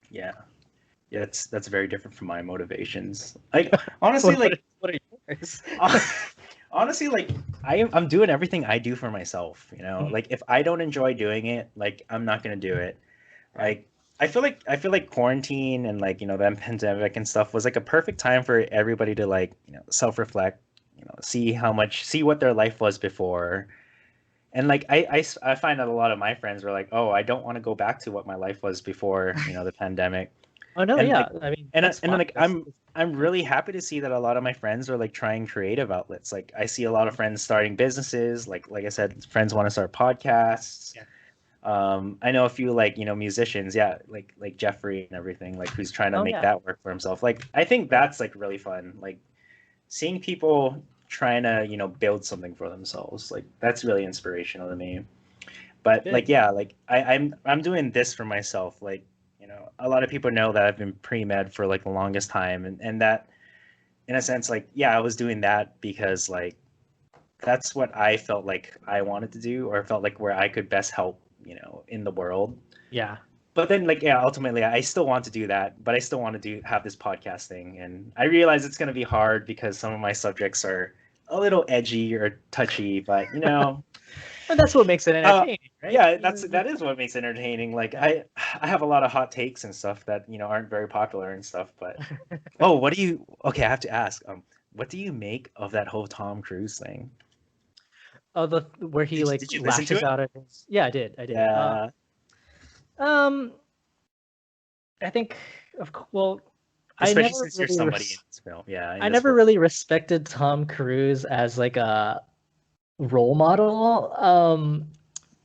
Yeah. Yeah, that's very different from my motivations. Like honestly, What like what are yours? Honestly, like I'm doing everything I do for myself, you know. Mhm. Like if I don't enjoy doing it, like I'm not gonna do it. Right. Like I feel like quarantine and like, the pandemic and stuff was like a perfect time for everybody to like, self-reflect, see what their life was before. And like I find that a lot of my friends were like, "Oh, I don't want to go back to what my life was before, the pandemic." Oh no, And yeah. like I mean, and that's and fine. like I'm really happy to see that a lot of my friends are like trying creative outlets. Like I see a lot of friends starting businesses. Like I said, friends want to start podcasts. Yeah. I know a few like musicians, yeah, like Jeffrey and everything, like who's trying to Oh make yeah. that work for himself. Like I think Right. that's like really fun. Like seeing people trying to build something for themselves. Like that's really inspirational to me. But Good. like yeah, like I'm doing this for myself. Like a lot of people know that I've been pre-med for like the longest time, and that in a sense, like yeah, I was doing that because like that's what I felt like I wanted to do, or felt like where I could best help, in the world. Yeah. But then like yeah, ultimately I still want to do that, but I still want to have this podcast thing, and I realize it's going to be hard because some of my subjects are a little edgy or touchy, but And that's what makes it uh, entertaining, right? yeah, that is what makes it entertaining. Like Yeah. I have a lot of hot takes and stuff that aren't very popular and stuff. But oh, what do you? Okay, I have to ask. What do you make of that whole Tom Cruise thing? Oh, the where he like Did you listen to lashes it? out at his. Yeah, I did. I did. Yeah, Um, I think well, I especially never since you're really somebody in this film. Yeah, in I this never world. really respected Tom Cruise as like a role model.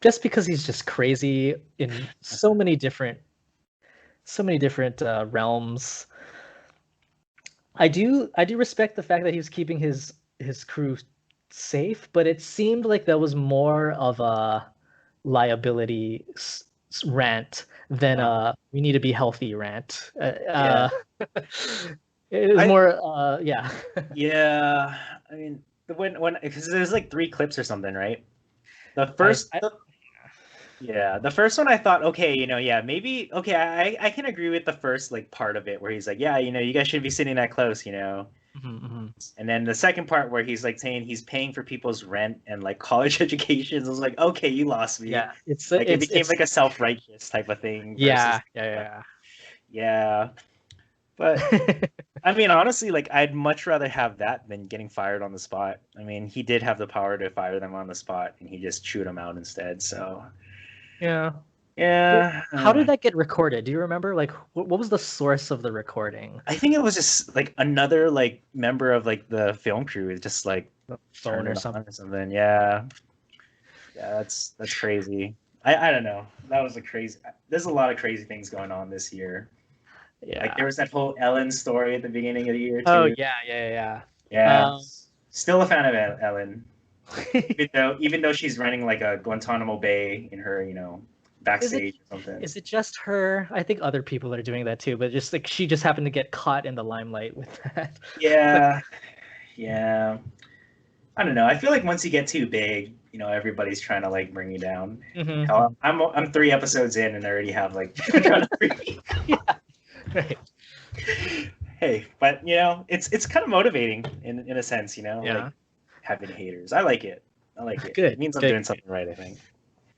Just because he's just crazy in so many different realms. I do respect the fact that he was keeping his crew safe, but it seemed like that was more of a liability rant than Uh, a we need to be healthy rant. yeah, It was I more yeah. yeah. I mean, when because there's like three clips or something, right? The I, first, I yeah, the first one I thought, okay, yeah, maybe, okay, I can agree with the first like part of it where he's like, yeah, you guys shouldn't be sitting that close. Mhm, mhm. And then the second part where he's like saying he's paying for people's rent and like college educations, I was like, okay, you lost me. Yeah, it's Like it became it's like a self-righteous type of thing versus, yeah, yeah, yeah. But yeah. I mean, honestly, like I'd much rather have that than getting fired on the spot. I mean, he did have the power to fire them on the spot, and he just chewed them out instead. So Yeah. yeah. How did that get recorded? Do you remember? Like, what was the source of the recording? I think it was just like another like member of like the film crew just like The phone turned or it on something? or something. Yeah, yeah, that's crazy. I don't know. That was a crazy. There's a lot of crazy things going on this year. Like Yeah. there was that whole Ellen story at the beginning of the year Oh too. yeah, yeah, Yeah, yeah. still a fan of Ellen, Um, even though she's running like a Guantanamo Bay in her is it backstage or something. is it just her? I think other people are doing that too, but just like she just happened to get caught in the limelight with that. Yeah, yeah. I don't know. I feel like once you get too big, everybody's trying to like bring you down. Hell, Mhm. I'm 3 episodes in and I already have like people trying to bring me. Yeah. Right. Hey, but it's kind of motivating in a sense, like Yeah. having haters. I like it. I like it. It Good. means I'm Good. doing something right, I think.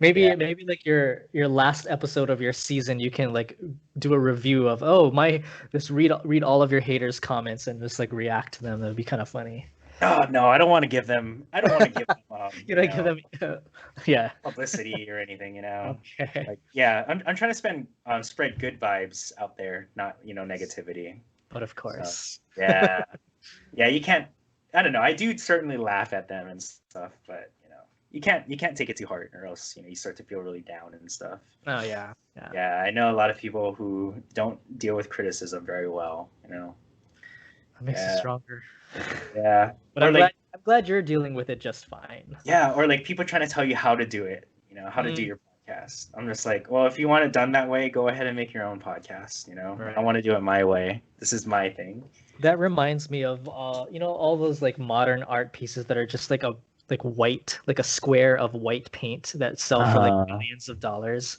Yeah. Maybe like your last episode of your season, you can like do a review of just read all of your haters' comments and just like react to them. That'd be kind of funny. Oh no, I don't want to give them. I don't want to give them, You know, give them, yeah. publicity or anything. Okay. Like yeah, I'm trying to spread good vibes out there, not negativity. But of So course. yeah, yeah, you can't. I don't know. I do certainly laugh at them and stuff, but you can't take it too hard, or else you start to feel really down and stuff. Oh yeah, yeah. Yeah, I know a lot of people who don't deal with criticism very well. That makes you Yeah, stronger. yeah, But or like I'm glad you're dealing with it just fine. yeah, or like people trying to tell you how to do it. How to do Mm, your podcast. I'm just like, well, if you want it done that way, go ahead and make your own podcast. I right. want to do it my way. This is my thing. That reminds me of all those like modern art pieces that are just like like white, like a square of white paint that sell for like millions of dollars.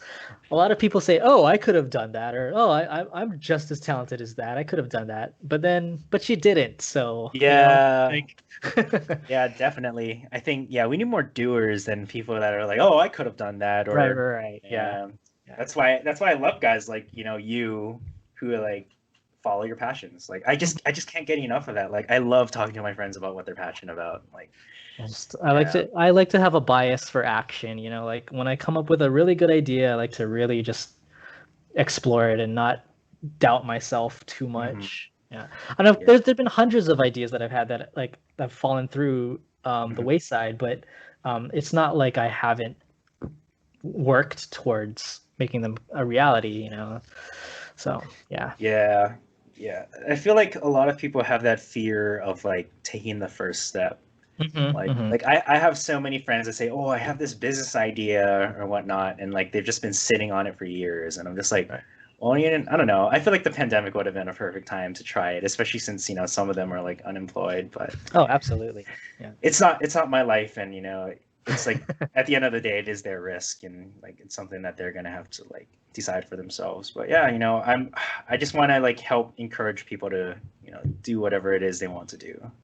A lot of people say, "Oh, I could have done that," or "Oh, I'm just as talented as that. I could have done that." But you didn't. So, Yeah. like Yeah, definitely. I think, yeah, we need more doers than people that are like, oh, I could have done that. right, Or, right, yeah. yeah, that's why I love guys like, you who like follow your passions. Like, I just can't get enough of that. Like, I love talking to my friends about what they're passionate about. Like, yeah. I like to have a bias for action, like when I come up with a really good idea, I like to really just explore it and not doubt myself too much. Yeah. I know Yeah. there's been hundreds of ideas that I've had that like have fallen through the wayside, but it's not like I haven't worked towards making them a reality. So yeah. Yeah. Yeah. I feel like a lot of people have that fear of like taking the first step. Like I have so many friends that say, "Oh, I have this business idea or whatnot," and like they've just been sitting on it for years, and I'm just like, Right. well, I don't know. I feel like the pandemic would have been a perfect time to try it, especially since some of them are like unemployed. But Oh, absolutely. Yeah. it's not my life, and it's like at the end of the day, it is their risk, and like it's something that they're gonna have to like decide for themselves. But yeah, I just want to like help encourage people to do whatever it is they want to do.